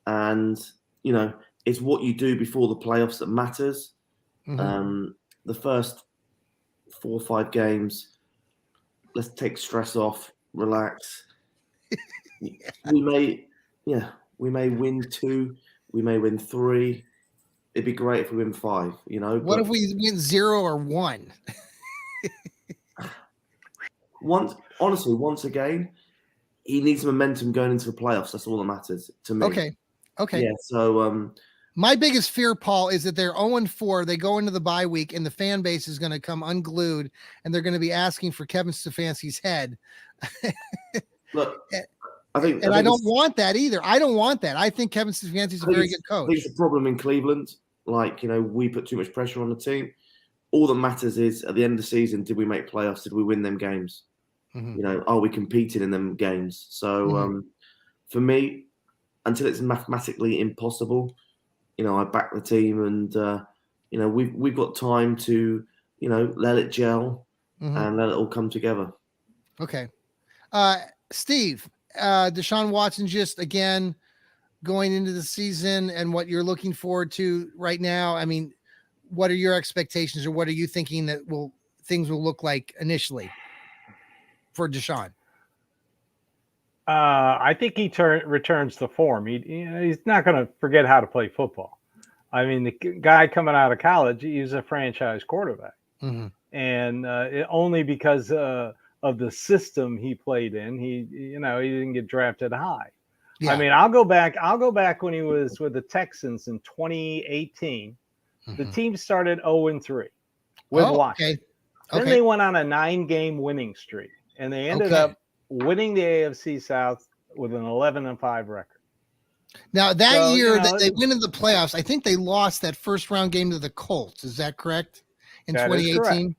and it's what you do before the playoffs that matters. Mm-hmm. The first 4 or 5 games, let's take stress off, relax. We may win 2, we may win 3. It'd be great if we win 5. What if we win 0 or 1? Once again, he needs momentum going into the playoffs. That's all that matters to me. Okay. Yeah. So my biggest fear, Paul, is that they're 0-4. They go into the bye week, and the fan base is going to come unglued, and they're going to be asking for Kevin Stefanski's head. Look, I don't want that either. I don't want that. I think Kevin Stefanski's a very good coach. I think it's a problem in Cleveland. We put too much pressure on the team. All that matters is at the end of the season, did we make playoffs? Did we win them games? Mm-hmm. Are we competing in them games? So for me, until it's mathematically impossible, I back the team, and we've got time to let it gel and let it all come together. Okay, Steve, Deshaun Watson, just again going into the season and what you're looking forward to right now. I mean, what are your expectations, or what are you thinking that things will look like initially for Deshaun? I think he returns to form. He's not going to forget how to play football. I mean, the guy coming out of college, he's a franchise quarterback, and only because of the system he played in, he didn't get drafted high. Yeah. I mean, I'll go back when he was with the Texans in 2018. The team started 0-3 with Watson. Then they went on a 9-game winning streak, and they ended up winning the AFC South with an 11-5 record. Now that year that they went into the playoffs, I think they lost that first round game to the Colts. Is that correct? In 2018,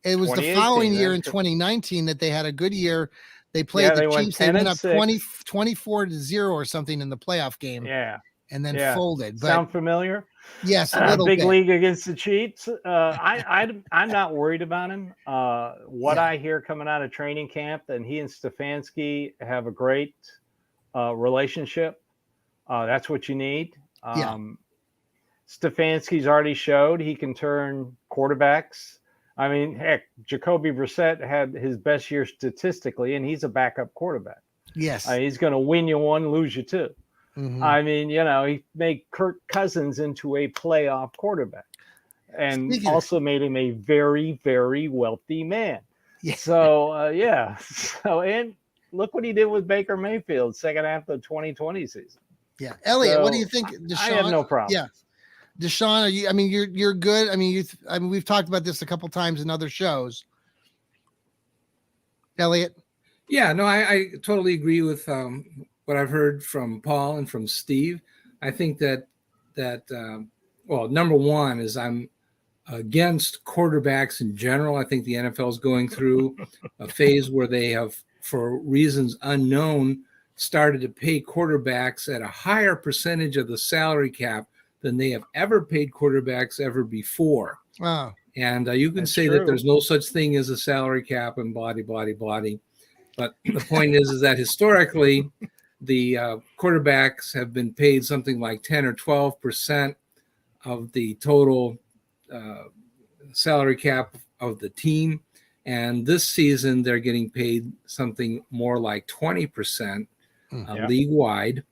it was the following year in 2019 that they had a good year. They played the Chiefs. They went up 24-0 or something in the playoff game. Yeah, and then folded. But, sound familiar? Yes, a little big bit. League against the Chiefs. I'm not worried about him. I hear coming out of training camp, and he and Stefanski have a great relationship. That's what you need. Stefanski's already showed he can turn quarterbacks. I mean, heck, Jacoby Brissett had his best year statistically, and he's a backup quarterback. Yes. He's going to win you 1, lose you 2. I mean, he made Kirk Cousins into a playoff quarterback, and also made him a very, very wealthy man. Yeah. So, and look what he did with Baker Mayfield second half of the 2020 season. Yeah. Elliot, what do you think? Deshaun, I have no problem. Yeah. Deshaun, you're good. I mean, we've talked about this a couple times in other shows. Elliot? Yeah, no, I totally agree with what I've heard from Paul and from Steve. I think that number one is I'm against quarterbacks in general. I think the NFL is going through a phase where they have, for reasons unknown, started to pay quarterbacks at a higher percentage of the salary cap than they have ever paid quarterbacks ever before. Wow. And you can say that there's no such thing as a salary cap and body. But the point is that historically, the quarterbacks have been paid something like 10 or 12% of the total salary cap of the team. And this season, they're getting paid something more like 20% league-wide.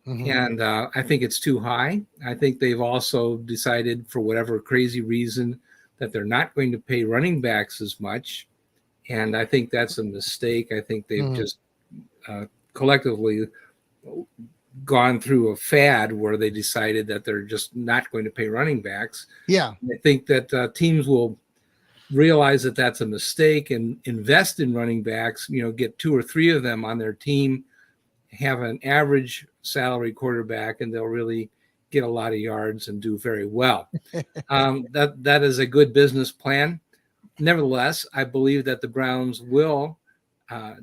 Mm-hmm. And I think it's too high. I think they've also decided, for whatever crazy reason, that they're not going to pay running backs as much. And I think that's a mistake. I think they've just collectively gone through a fad where they decided that they're just not going to pay running backs. Yeah. I think that teams will realize that that's a mistake and invest in running backs, get 2 or 3 of them on their team, have an average salary quarterback, and they'll really get a lot of yards and do very well. That is a good business plan. Nevertheless, I believe that the Browns will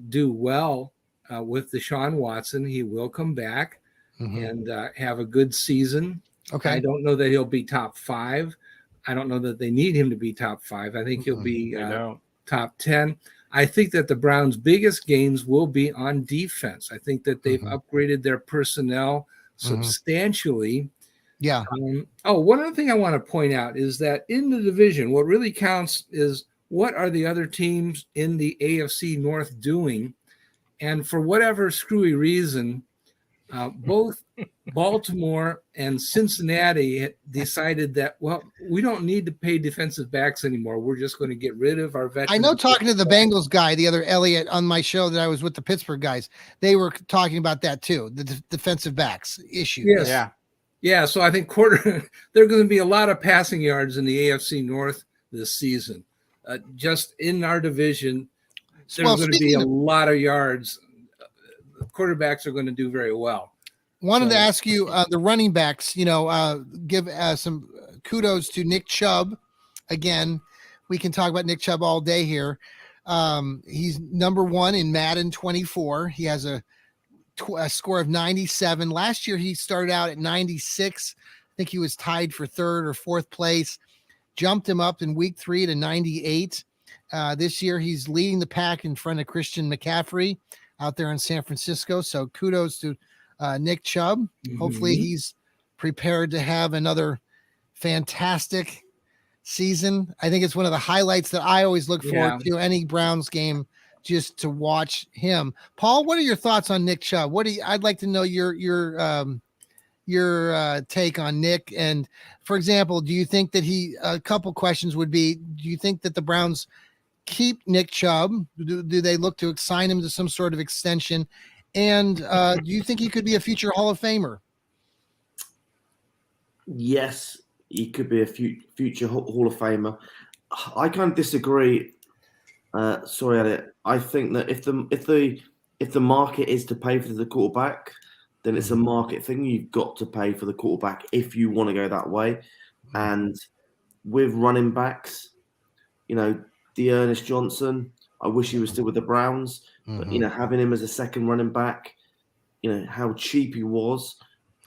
do well with Deshaun Watson. He will come back and have a good season. Okay. I don't know that he'll be top 5. I don't know that they need him to be top 5. I think he'll be top 10. I think that the Browns' biggest gains will be on defense. I think that they've upgraded their personnel substantially. Yeah. One other thing I want to point out is that in the division, what really counts is what are the other teams in the AFC North doing? And for whatever screwy reason, both Baltimore and Cincinnati decided that, well, we don't need to pay defensive backs anymore. We're just going to get rid of our veterans. I know, talking to the Bengals guy, the other Elliot, on my show that I was with the Pittsburgh guys, they were talking about that too, the defensive backs issue. Yes. Yeah. Yeah. So I think there are going to be a lot of passing yards in the AFC North this season. Just in our division, there's going to be a lot of yards. Quarterbacks are going to do very well. Wanted to ask you the running backs, give some kudos to Nick Chubb. Again, we can talk about Nick Chubb all day here. He's number 1 in Madden 24. He has a score of 97. Last year, he started out at 96. I think he was tied for 3rd or 4th place. Jumped him up in week 3 to 98. This year, he's leading the pack in front of Christian McCaffrey out there in San Francisco. So kudos to Nick Chubb. Hopefully he's prepared to have another fantastic season. I think it's one of the highlights that I always look forward to any Browns game, just to watch him. Paul, what are your thoughts on Nick Chubb? I'd like to know your take on Nick. And for example, do you think that a couple questions would be, do you think that the Browns keep Nick Chubb? Do they look to assign him to some sort of extension? And do you think he could be a future Hall of Famer? Yes, he could be a future Hall of Famer. I kind of disagree. Sorry, Elliot. I think that if the market is to pay for the quarterback, then it's a market thing. You've got to pay for the quarterback if you want to go that way. And with running backs, Dearness Johnson, I wish he was still with the Browns, but having him as a second running back, how cheap he was.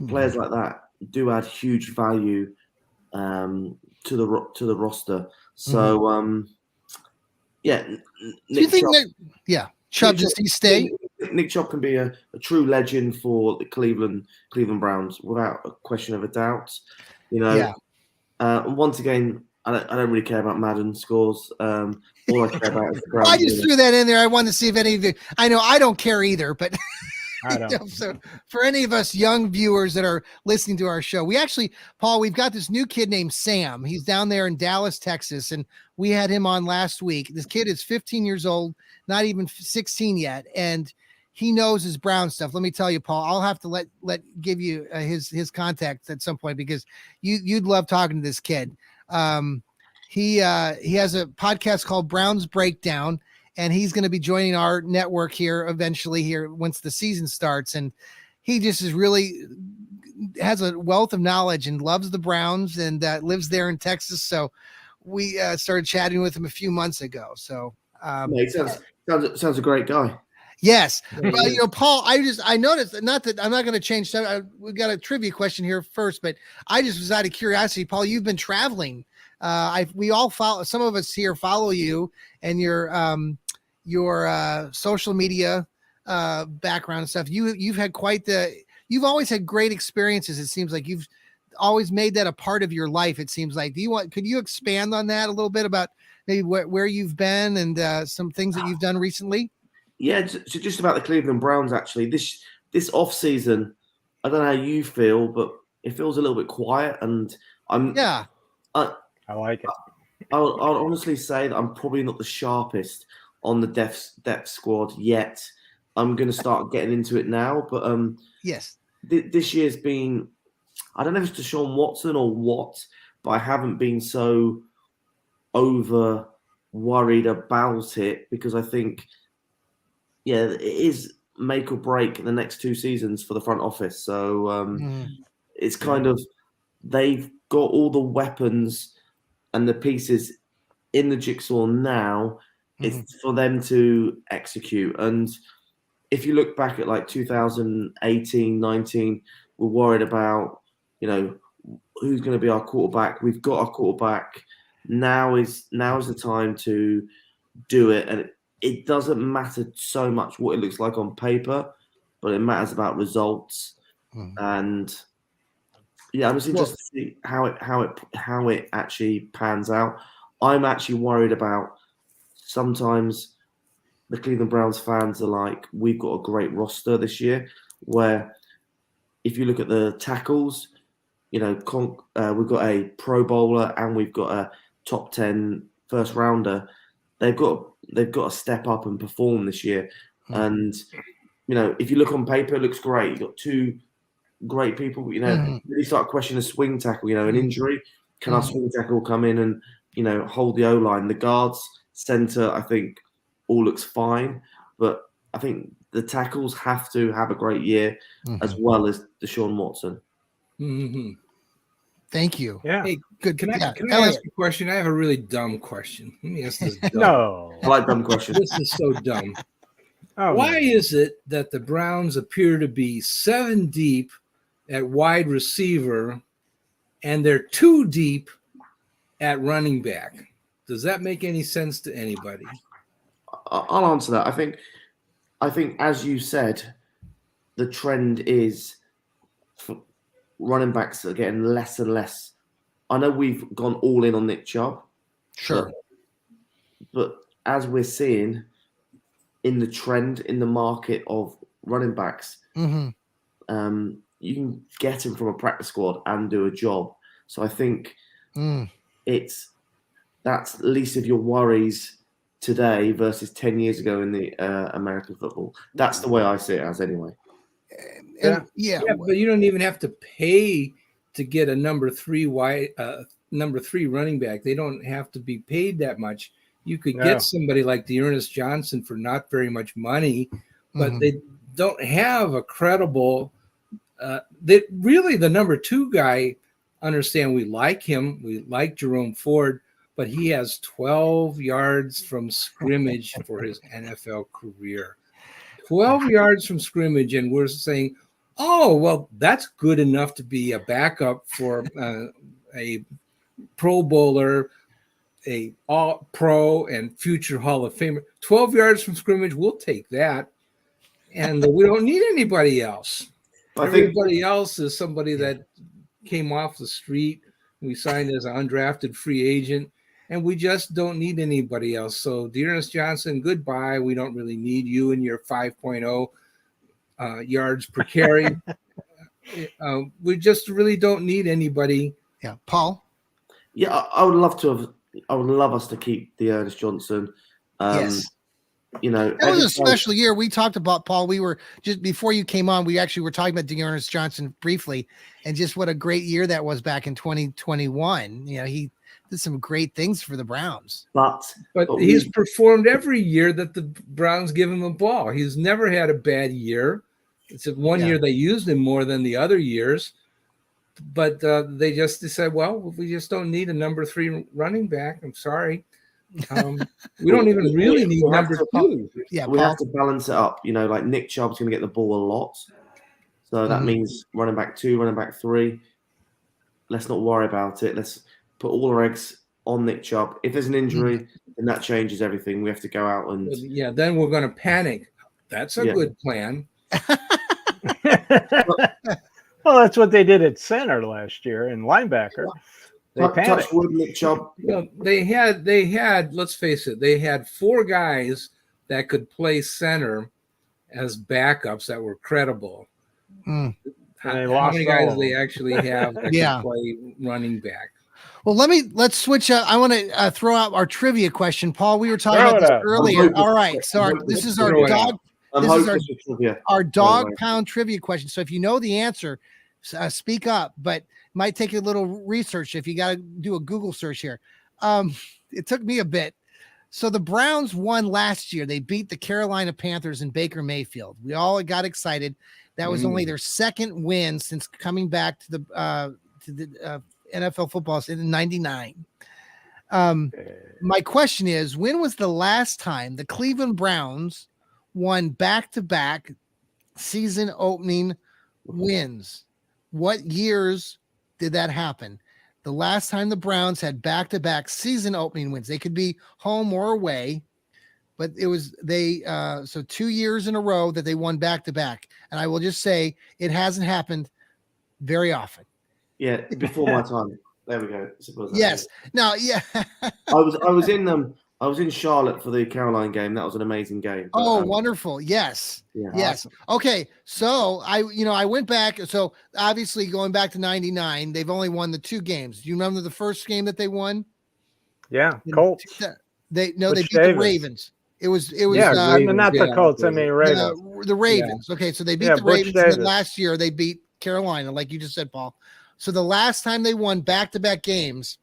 Players like that do add huge value to the roster. So do you think that Chubb does he stay? Nick Chubb can be a true legend for the Cleveland Browns without a question of a doubt. And once again, I don't really care about Madden scores. All I care about is the Browns. I just threw that in there. I wanted to see if any of you. I know I don't care either, but I don't. So for any of us young viewers that are listening to our show, Paul, we've got this new kid named Sam. He's down there in Dallas, Texas, and we had him on last week. This kid is 15 years old, not even 16 yet, and he knows his Brown stuff. Let me tell you, Paul, I'll have to give you his contact at some point, because you'd love talking to this kid. He has a podcast called Browns Breakdown, and he's going to be joining our network here eventually once the season starts. And he just has a wealth of knowledge and loves the Browns, and lives there in Texas. So we started chatting with him a few months ago. So he sounds a great guy. Yes. Well, Paul, I noticed, not that I'm not going to change. We've got a trivia question here first, but I just was out of curiosity. Paul, you've been traveling. We all follow, some of us here follow you, and your social media background and stuff, you've had you've always had great experiences. It seems like you've always made that a part of your life. It seems like. Could you expand on that a little bit about maybe where you've been and some things that you've done recently? Yeah, just about the Cleveland Browns. Actually, this off season, I don't know how you feel, but it feels a little bit quiet, and I like it. I'll honestly say that I'm probably not the sharpest on the depth squad yet. I'm going to start getting into it now, but yes, this year's been, I don't know if it's Deshaun Watson or what, but I haven't been so over worried about it because I think, yeah, it is make or break the next 2 seasons for the front office. So it's kind of, they've got all the weapons and the pieces in the jigsaw now. It's for them to execute. And if you look back at like 2018, 19, we're worried about, who's going to be our quarterback. We've got our quarterback. Now is the time to do it. And it doesn't matter so much what it looks like on paper, but it matters about results. And yeah, I'm just interested to see how it actually pans out. I'm actually worried about sometimes the Cleveland Browns fans are like, we've got a great roster this year, where if you look at the tackles, we've got a Pro Bowler and we've got a top 10 first rounder. They've got to step up and perform this year. And if you look on paper, it looks great. You've got 2 great people. Really start questioning a swing tackle. An injury. Can our swing tackle come in and hold the O line? The guards, center, I think all looks fine, but I think the tackles have to have a great year as well as Deshaun Watson. Thank you. Yeah. Hey, good. Can I ask a question? I have a really dumb question. Let me ask this. No. I like dumb questions. This is so dumb. Why is it that the Browns appear to be 7 deep at wide receiver and they're 2 deep at running back? Does that make any sense to anybody? I'll answer that. I think, as you said, the trend is running backs are getting less and less. I know we've gone all in on Nick Chubb. Sure. But as we're seeing in the trend in the market of running backs, you can get him from a practice squad and do a job. So I think that's least of your worries today versus 10 years ago in the American football. That's the way I see it as anyway. But you don't even have to pay to get a number 3 running back. They don't have to be paid that much. You could get somebody like Dearness Johnson for not very much money, but they don't have a credible. The number 2 guy. Understand we like him. We like Jerome Ford, but he has 12 yards from scrimmage for his NFL career. 12 yards from scrimmage, and we're saying, oh, well, that's good enough to be a backup for a Pro Bowler, a All-Pro, and future Hall of Famer. 12 yards from scrimmage, we'll take that. And we don't need anybody else. Everybody else is somebody that came off the street. We signed as an undrafted free agent, and we just don't need anybody else. So, Dearness Johnson, goodbye. We don't really need you and your 5.0 yards per carry. We just really don't need anybody. Yeah, Paul. Yeah, I would love us to keep Dearness Johnson. Yes. That was a special year. We talked about, Paul. We were just before you came on. We actually were talking about Dearness Johnson briefly, and just what a great year that was back in 2021. He did some great things for the Browns. But he's performed every year that the Browns give him a ball. He's never had a bad year. It's one year they used him more than the other years, but they just decided, well, we just don't need a number 3 running back. I'm sorry. We don't even really need number 2. Yeah, we have to balance it up. Like Nick Chubb's going to get the ball a lot, so that means running back 2, running back 3. Let's not worry about it. Let's put all our eggs on Nick Chubb. If there's an injury, then that changes everything. We have to go out and Yeah, then we're going to panic. That's a good plan. Well, that's what they did at center last year in linebacker. They touch panicked. wood, Nick Chubb. They had. Let's face it, they had 4 guys that could play center as backups that were credible. And they How lost many all guys of they them. actually have that can play running back? Well, let's switch up. I want to throw out our trivia question, Paul. We were talking Throw about it this out. earlier. All right, so this is our Throw it dog. out. I'm This is hopeless with trivia. our dog pound trivia question. So if you know the answer, speak up, but might take a little research if you got to do a Google search here. It took me a bit. So the Browns won last year. They beat the Carolina Panthers in Baker Mayfield. We all got excited. That was only their second win since coming back to the NFL football in '99. My question is, when was the last time the Cleveland Browns won back-to-back season opening wins? What years did that happen? The last time the Browns had back-to-back season opening wins, they could be home or away, but it was so 2 years in a row that they won back-to-back. And I will just say it hasn't happened very often. Yeah, before my time. There we go. Yes. No, yeah. I was in Charlotte for the Caroline game. That was an amazing game. But, Wonderful. Yes. Yeah. Yes. Okay. So I went back. So obviously going back to '99, they've only won the 2 games. Do you remember the first game that they won? Yeah, Colts. They beat Davis. the Ravens. It was not the Colts. I mean Ravens. The Ravens. Okay, so they beat the Ravens. And then last year they beat Carolina, like you just said, Paul. So the last time they won back-to-back games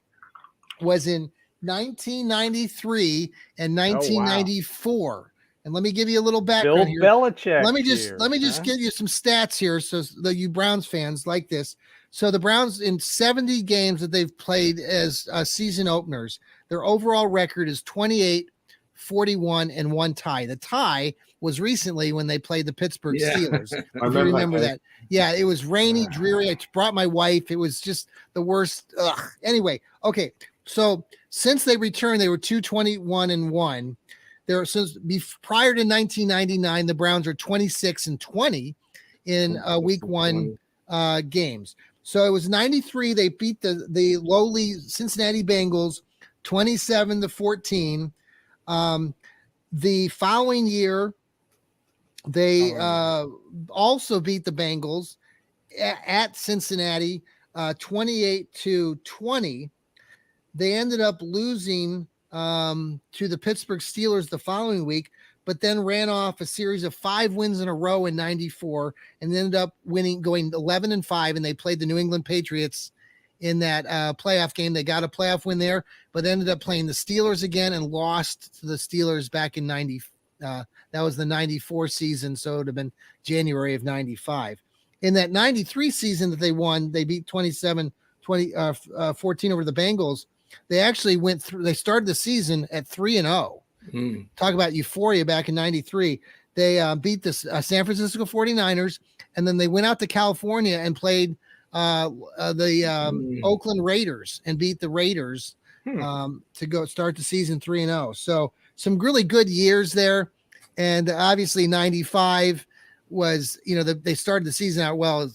was in 1993 and 1994. Wow. And let me give you a little background here. Bill Belichick. Let me just give you some stats here, so that you Browns fans like this. So the Browns, in 70 games that they've played as season openers, their overall record is 28, 41, and 1 tie. The tie was recently when they played the Pittsburgh Steelers. If you remember that. Yeah, it was rainy, dreary. I brought my wife. It was just the worst. Ugh. Anyway, okay. So since they returned, they were 221-1. Prior to 1999, the Browns are 26-20 in week 1 games. So it was 93. They beat the lowly Cincinnati Bengals 27-14. The following year, they also beat the Bengals at Cincinnati 28-20. They ended up losing to the Pittsburgh Steelers the following week, but then ran off a series of 5 wins in a row in 94 and ended up going 11-5, and they played the New England Patriots in that playoff game. They got a playoff win there, but ended up playing the Steelers again and lost to the Steelers back in 90. That was the 94 season, so it would have been January of 95. In that 93 season that they won, they beat 14 over the Bengals. They actually they started the season at 3-0. Talk about euphoria back in 93. They beat the San Francisco 49ers, and then they went out to California and played the Oakland Raiders and beat the Raiders to go start the season 3-0. So some really good years there. And obviously 95 was, they started the season out well, of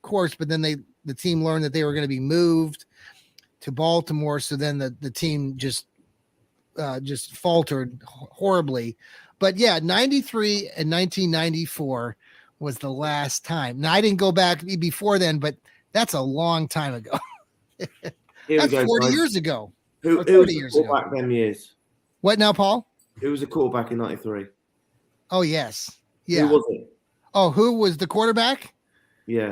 course, but then the team learned that they were going to be moved to Baltimore. So then the team just faltered horribly. But yeah, 93 and 1994 was the last time. Now I didn't go back before then, but that's a long time ago. That's 40 years ago. Who was the quarterback them years? What now, Paul? Who was the quarterback in 93? Oh, yes. Yeah. Who was it? Oh, who was the quarterback? Yeah.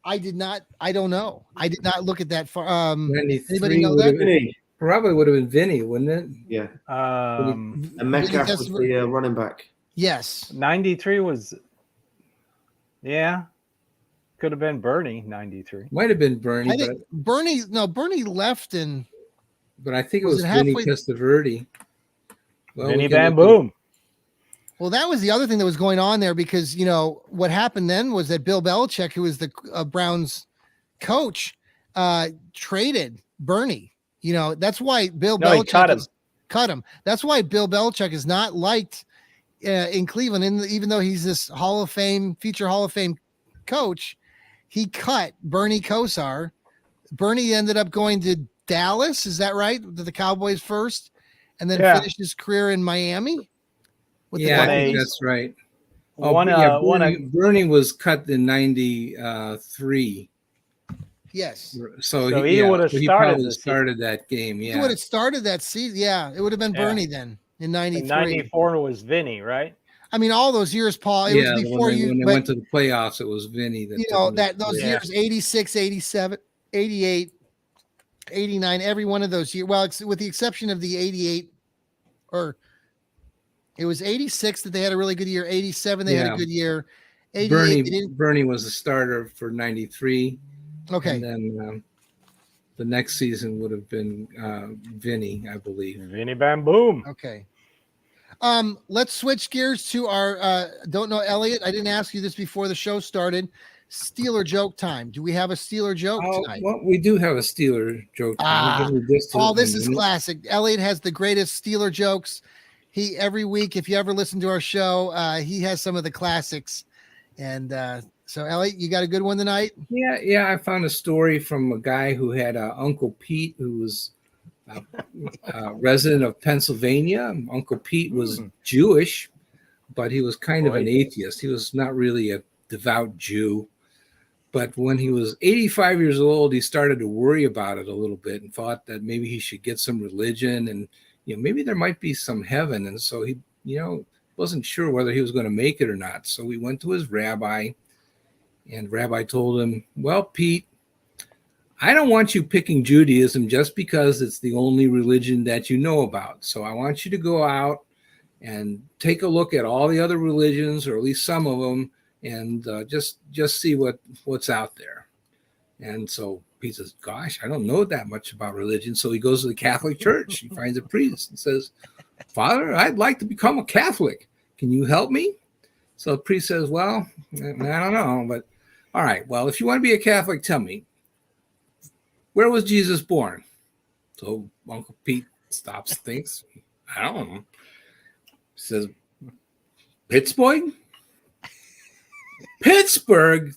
I don't know. I did not look at that far. 93 anybody know that? Vinny. Probably would have been Vinny, wouldn't it? Yeah. And Metcalf was the running back. Yes. 93 was, could have been Bernie, 93. Might have been Bernie. I think Bernie left but I think it was Vinny Testaverde. Well, Vinny Van Boom. Well, that was the other thing that was going on there because, what happened then was that Bill Belichick, who was the Browns coach, traded Bernie. You know, that's why Bill No, he Belichick cut him. That's why Bill Belichick is not liked in Cleveland. Even though he's this future Hall of Fame coach, he cut Bernie Kosar. Bernie ended up going to Dallas. Is that right? To the Cowboys first, and then finished his career in Miami. Yeah, I think that's right. Bernie was cut in 93. Yes. So he would have started that game. Yeah. He would have started that season. Yeah. It would have been Bernie then in 93. In 94 was Vinny, right? I mean, all those years, Paul, it was before when they went to the playoffs, it was Vinny. Those years, 86, 87, 88, 89, every one of those years. Well, with the exception of the 88, or it was 86 that they had a really good year. 87, they had a good year. Bernie was a starter for 93. Okay. And then the next season would have been Vinny, I believe. Vinny Bam Boom. Okay. Let's switch gears to our don't know, Elliot. I didn't ask you this before the show started. Steeler joke time. Do we have a Steeler joke tonight? Well, we do have a Steeler joke time. Paul, this is classic. Elliot has the greatest Steeler jokes. He every week, if you ever listen to our show, he has some of the classics. And so, Elliot, you got a good one tonight? Yeah. I found a story from a guy who had Uncle Pete, who was a resident of Pennsylvania. Uncle Pete was Jewish, but he was kind of an atheist. He was not really a devout Jew. But when he was 85 years old, he started to worry about it a little bit and thought that maybe he should get some religion and maybe there might be some heaven. And so he, wasn't sure whether he was going to make it or not. So he went to his rabbi, and rabbi told him, well, Pete, I don't want you picking Judaism just because it's the only religion that you know about. So I want you to go out and take a look at all the other religions, or at least some of them, and just see what's out there. And so Pete says, gosh, I don't know that much about religion. So he goes to the Catholic Church. He finds a priest and says, Father, I'd like to become a Catholic. Can you help me? So the priest says, well, I don't know, but all right. Well, if you want to be a Catholic, tell me, where was Jesus born? So Uncle Pete stops, thinks, I don't know. He says, Pittsburgh? Pittsburgh?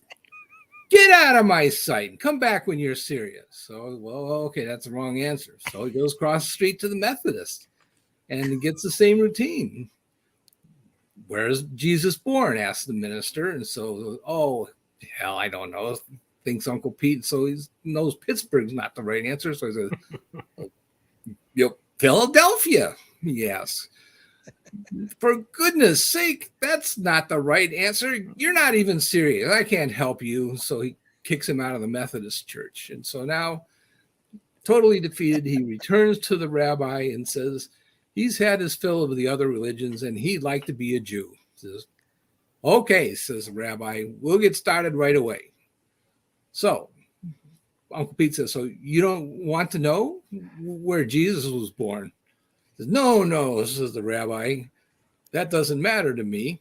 Get out of my sight and come back when you're serious. So, well, okay, that's the wrong answer. So he goes across the street to the Methodist and he gets the same routine. Where is Jesus born? Asks the minister. And so, oh, hell, I don't know. Thinks Uncle Pete. So he knows Pittsburgh's not the right answer. So he says, Philadelphia, he asks. For goodness sake, that's not the right answer. You're not even serious. I can't help you. So he kicks him out of the Methodist church. And so now, totally defeated, he returns to the rabbi and says he's had his fill of the other religions and he'd like to be a Jew. He says, okay, says the rabbi, we'll get started right away. So Uncle Pete says, so you don't want to know where Jesus was born? He says, no, says the rabbi. That doesn't matter to me.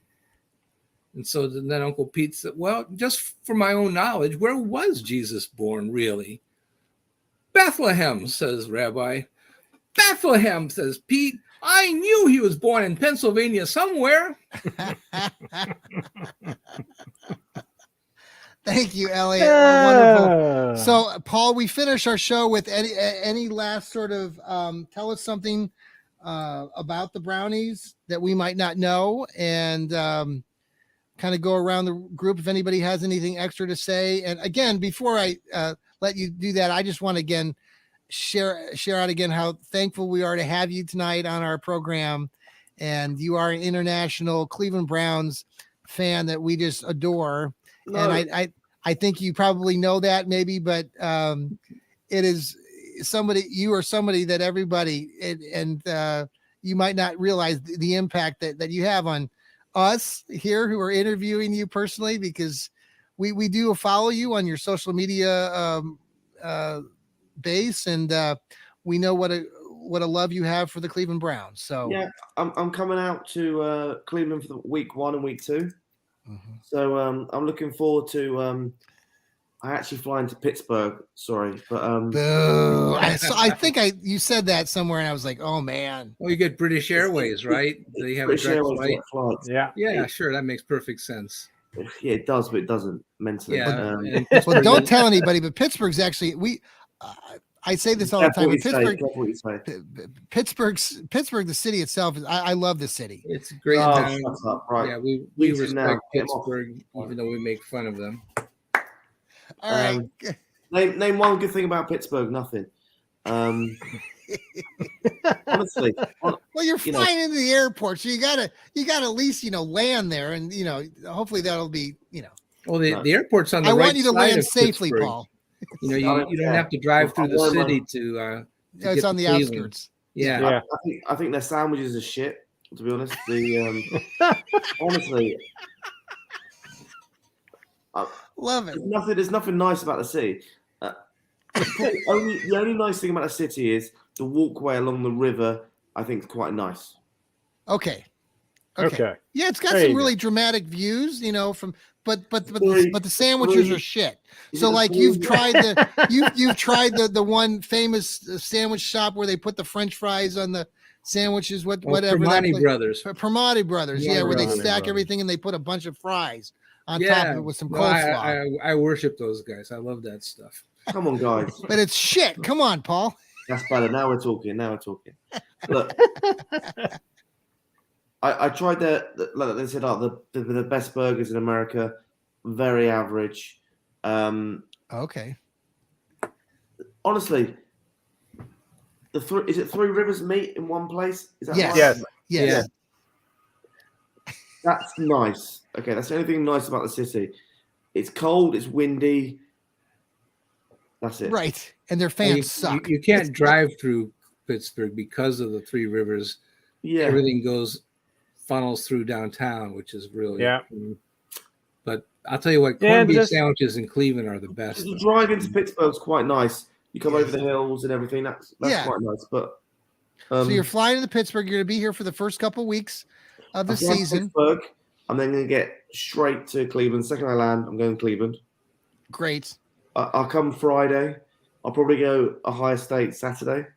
And so then Uncle Pete said, well, just for my own knowledge, where was Jesus born really? Bethlehem, says Rabbi. Bethlehem, says Pete. I knew he was born in Pennsylvania somewhere. Thank you, Elliot. Wonderful. So, Paul, we finish our show with any last sort of tell us something about the Brownies that we might not know, and kind of go around the group if anybody has anything extra to say. And again, before I let you do that, I just want to again share out again how thankful we are to have you tonight on our program. And you are an international Cleveland Browns fan that we just adore. No. And I think you probably know that maybe, but it is you are somebody that everybody and you might not realize the impact that you have on us here who are interviewing you personally, because we do follow you on your social media base, and we know what a love you have for the Cleveland Browns. So yeah, I'm coming out to Cleveland for the week 1 and week 2. Mm-hmm. So I'm looking forward to I actually fly into Pittsburgh. Sorry, but Boo. I think you said that somewhere, and I was like, oh man. Well, you get British Airways, right? They have a British direct Airways flight. direct flights. Yeah. Yeah, sure, that makes perfect sense. Yeah, it does, but it doesn't mentally. Yeah, and Well, Pittsburgh don't is- tell anybody, but Pittsburgh's actually I say this all the time. But Careful what you say. Pittsburgh, the city itself is. I love the city. It's a great Oh, town. shut up! Right. Yeah, we Leave it respect now. Get 'em off. Pittsburgh, even though we make fun of them. All right. Name one good thing about Pittsburgh. Nothing. Honestly, Well, you're you know- flying into the airport, so you gotta at least land there, and hopefully that'll be Well, the airport's on the I right want you to side land of safely, Pittsburgh. Paul. You don't have to drive through the city to No, get it's on to the Cleveland. outskirts. Yeah. Yeah. I think their sandwiches are shit. To be honest, honestly, Love it. there's nothing nice about the city. The only nice thing about the city is the walkway along the river. I think is quite nice. Okay. Okay. Yeah, it's got There you some go. really dramatic views, from but Three- the sandwiches three- are shit. Is So it like three- you've tried the one famous sandwich shop where they put the French fries on the sandwiches, whatever. that Primanti place- Brothers. Primanti Brothers, Yeah, where they Primanti stack Brothers. everything and they put a bunch of fries on top of it with some No, coleslaw. I worship those guys. I love that stuff. Come on, guys. But it's shit. Come on, Paul. That's better. Now we're talking. Look, I tried like they said, the best burgers in America. Very average. Okay. Honestly, is it Three Rivers meat in one place? Is that Yes. right? Yes. Yes. That's nice. Okay, that's the only thing nice about the city. It's cold. It's windy. That's it. Right. And their You, fans suck. you can't drive through Pittsburgh because of the Three Rivers. Yeah. Everything funnels through downtown, which is really Yeah. But I'll tell you what, Yeah, corned beef just- sandwiches in Cleveland are the best. The drive into Pittsburgh's quite nice. You come over the hills and everything. That's Yeah. quite nice. But So you're flying to Pittsburgh. You're going to be here for the first couple weeks of the I'm flying to season. Pittsburgh. I'm then going to get straight to Cleveland. Second I land, I'm going to Cleveland. Great. I'll come Friday. I'll probably go Ohio State Saturday,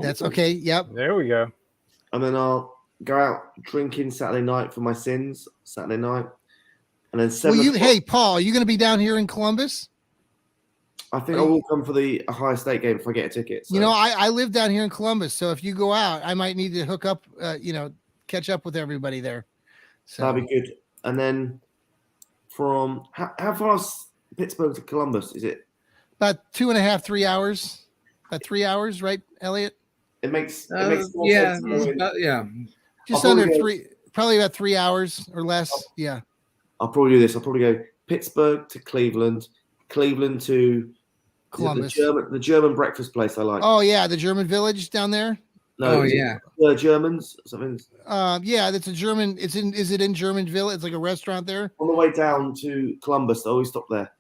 That's okay. Yep. There we go. and then I'll go out drinking Saturday night for my sins. Saturday night, and then Well, 7 o'clock, hey, Paul, are you going to be down here in Columbus? I think I will come for the Ohio State game if I get a ticket. So. I live down here in Columbus, so if you go out, I might need to hook up. Catch up with everybody there. So that'd be good. And then from how far is Pittsburgh to Columbus? Is it? about 2.5, 3 hours. About 3 hours, right, Elliot? It makes more Yeah, sense. to me. yeah. Just I'll under probably go- three, probably about 3 hours or less. Yeah. I'll probably do this. I'll probably go Pittsburgh to Cleveland, Cleveland to Columbus. the German breakfast place I like. Oh yeah, the German village down there. No, Oh is it yeah. the Germans something Yeah, that's a German. Is it in Germanville? It's like a restaurant there. on the way down to Columbus. I always stop there.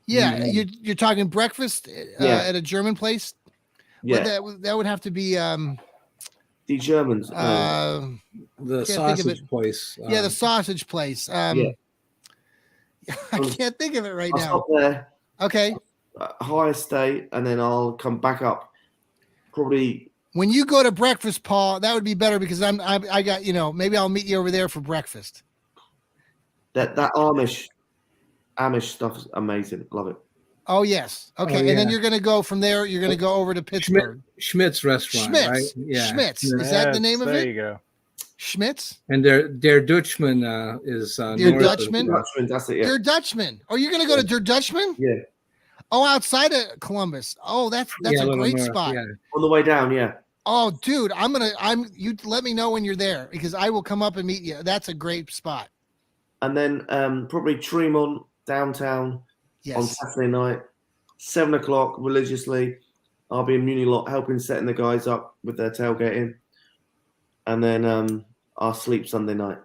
Yeah, Mhm. you're talking breakfast Yeah. at a German place. Yeah, Well, that would have to be the Germans. The can't think of sausage it. place. the sausage place. Yeah. I can't think of it right I'll now. stop there, Okay. Ohio State, and then I'll come back up. Probably When you go to breakfast, Paul, that would be better because I got maybe I'll meet you over there for breakfast. that Amish stuff is amazing. Love it. Oh yes. Okay, Oh, and then yeah. you're gonna go from there. You're gonna go over to Pittsburgh. Schmidt's restaurant, Schmitz. right? Yeah. Schmitz. Is that the name of There it? you go. Schmitz. And Der Dutchman is Der north of- Dutchman? Dutchman, that's it. Yeah, Der Dutchman. Oh, you're gonna go to Der Dutchman? yeah. Oh, outside of Columbus. Oh, that's Yeah, a little great north, spot. Yeah. On the way down, yeah. Oh, dude, you let me know when you're there because I will come up and meet you. That's a great spot. And then probably Tremont downtown on Yes. Saturday night, 7 o'clock religiously. I'll be in Muni Lot helping setting the guys up with their tailgating, and then I'll sleep Sunday night.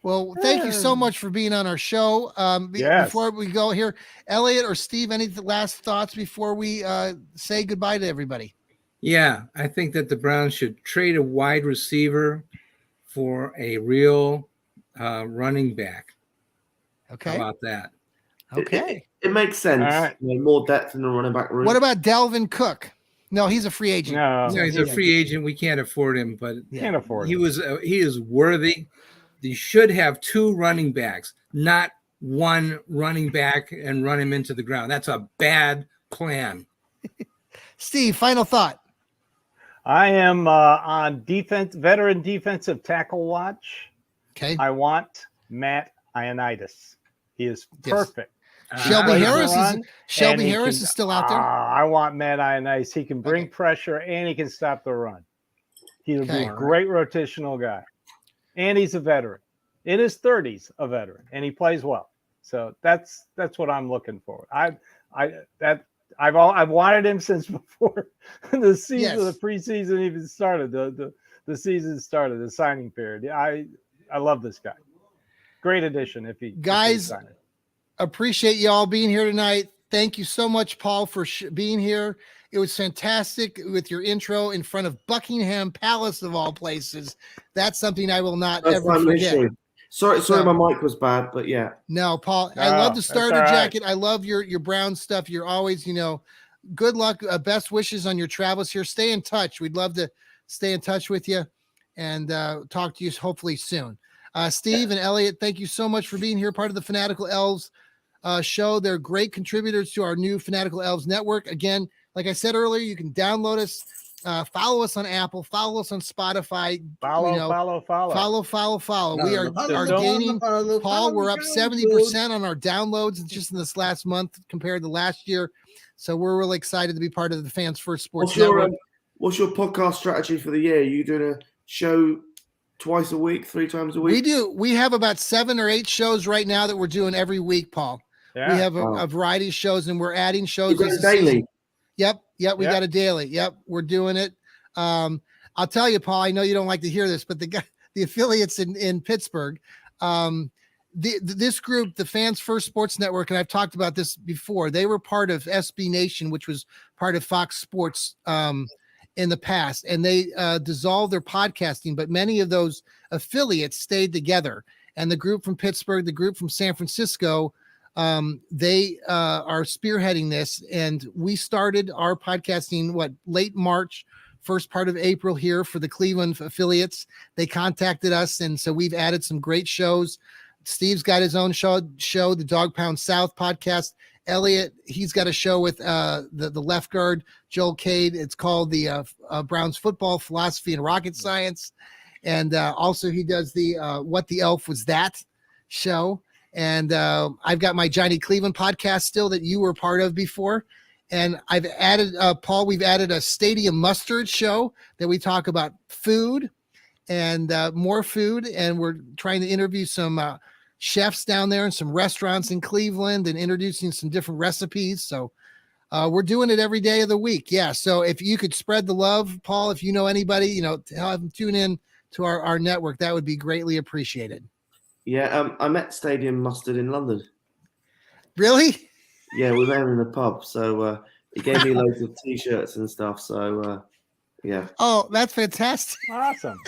Well, thank you so much for being on our show. Yes. Before we go here, Elliot or Steve, any last thoughts before we say goodbye to everybody? Yeah, I think that the Browns should trade a wide receiver for a real running back. How Okay. about that? Okay. It makes sense. All right. More depth in the running back room. What about Delvin Cook? No, he's a free agent. No, No, he's a free agent. We can't afford him, but can't afford he it. he is worthy. They should have 2 running backs, not 1 running back and run him into the ground. That's a bad plan. Steve, final thought. I am on veteran defensive tackle watch. Okay. I want Matt Ioannidis. He is perfect. Shelby Plays the Harris run, Shelby and he Harris can- is still out there. I want Matt Ioannidis. He can bring pressure and he can stop the run. He'll be a great rotational guy, and he's a veteran. In his 30s, a veteran, and he plays well. So that's what I'm looking for. I've wanted him since before the season, the preseason even started. The season started, the signing period. I love this guy. Great addition if he guys. Appreciate you all being here tonight. Thank you so much, Paul, for being here. It was fantastic with your intro in front of Buckingham Palace of all places. That's something I will not ever forget. Sorry, my mic was bad, but yeah. No, Paul, I love the starter jacket. I love your brown stuff. You're always, good luck. Best wishes on your travels here. Stay in touch. We'd love to stay in touch with you and talk to you hopefully soon. Steve and Elliot, thank you so much for being here, part of the Fanatical Elfz show. They're great contributors to our new Fanatical Elfz network. Again, like I said earlier, you can download us, follow us on Apple, follow us on Spotify. Follow. We are gaining, Paul, we're up 70% on our downloads just in this last month compared to last year. So we're really excited to be part of the Fans First Sports Network. What's your podcast strategy for the year? Are you doing a show twice a week, 3 times a week? We do. We have about 7 or 8 shows right now that we're doing every week, Paul. Yeah. We have a variety of shows, and we're adding shows. Daily. Yep. We got a daily. Yep. We're doing it. I'll tell you, Paul, I know you don't like to hear this, but the affiliates in Pittsburgh, this group, the Fans First Sports Network, and I've talked about this before, they were part of SB Nation, which was part of Fox Sports in the past, and they dissolved their podcasting, but many of those affiliates stayed together. And the group from Pittsburgh, the group from San Francisco, they are spearheading this, and we started our podcasting late March, first part of April here for the Cleveland affiliates. They contacted us, and so we've added some great shows. Steve's got his own show, the Dog Pound South podcast. Elliot, he's got a show with the left guard Joel Cade. It's called the Browns Football Philosophy and Rocket Science, and also he does the What the Elf Was That show. And I've got my Johnny Cleveland podcast still that you were part of before. And I've added, Paul, we've added a Stadium Mustard show that we talk about food and more food. And we're trying to interview some chefs down there and some restaurants in Cleveland and introducing some different recipes. So we're doing it every day of the week. Yeah. So if you could spread the love, Paul, if you know anybody, have them tune in to our network, that would be greatly appreciated. Yeah, I met Stadium Mustard in London. Really? Yeah, we met him in the pub. So he gave me loads of T-shirts and stuff. So, yeah. Oh, that's fantastic. Awesome.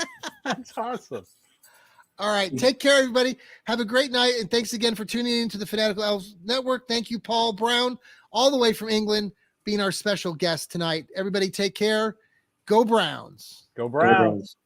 That's awesome. All right. Take care, everybody. Have a great night. And thanks again for tuning in to the Fanatical Elfz Network. Thank you, Paul Brown, all the way from England, being our special guest tonight. Everybody take care. Go Browns. Go Browns.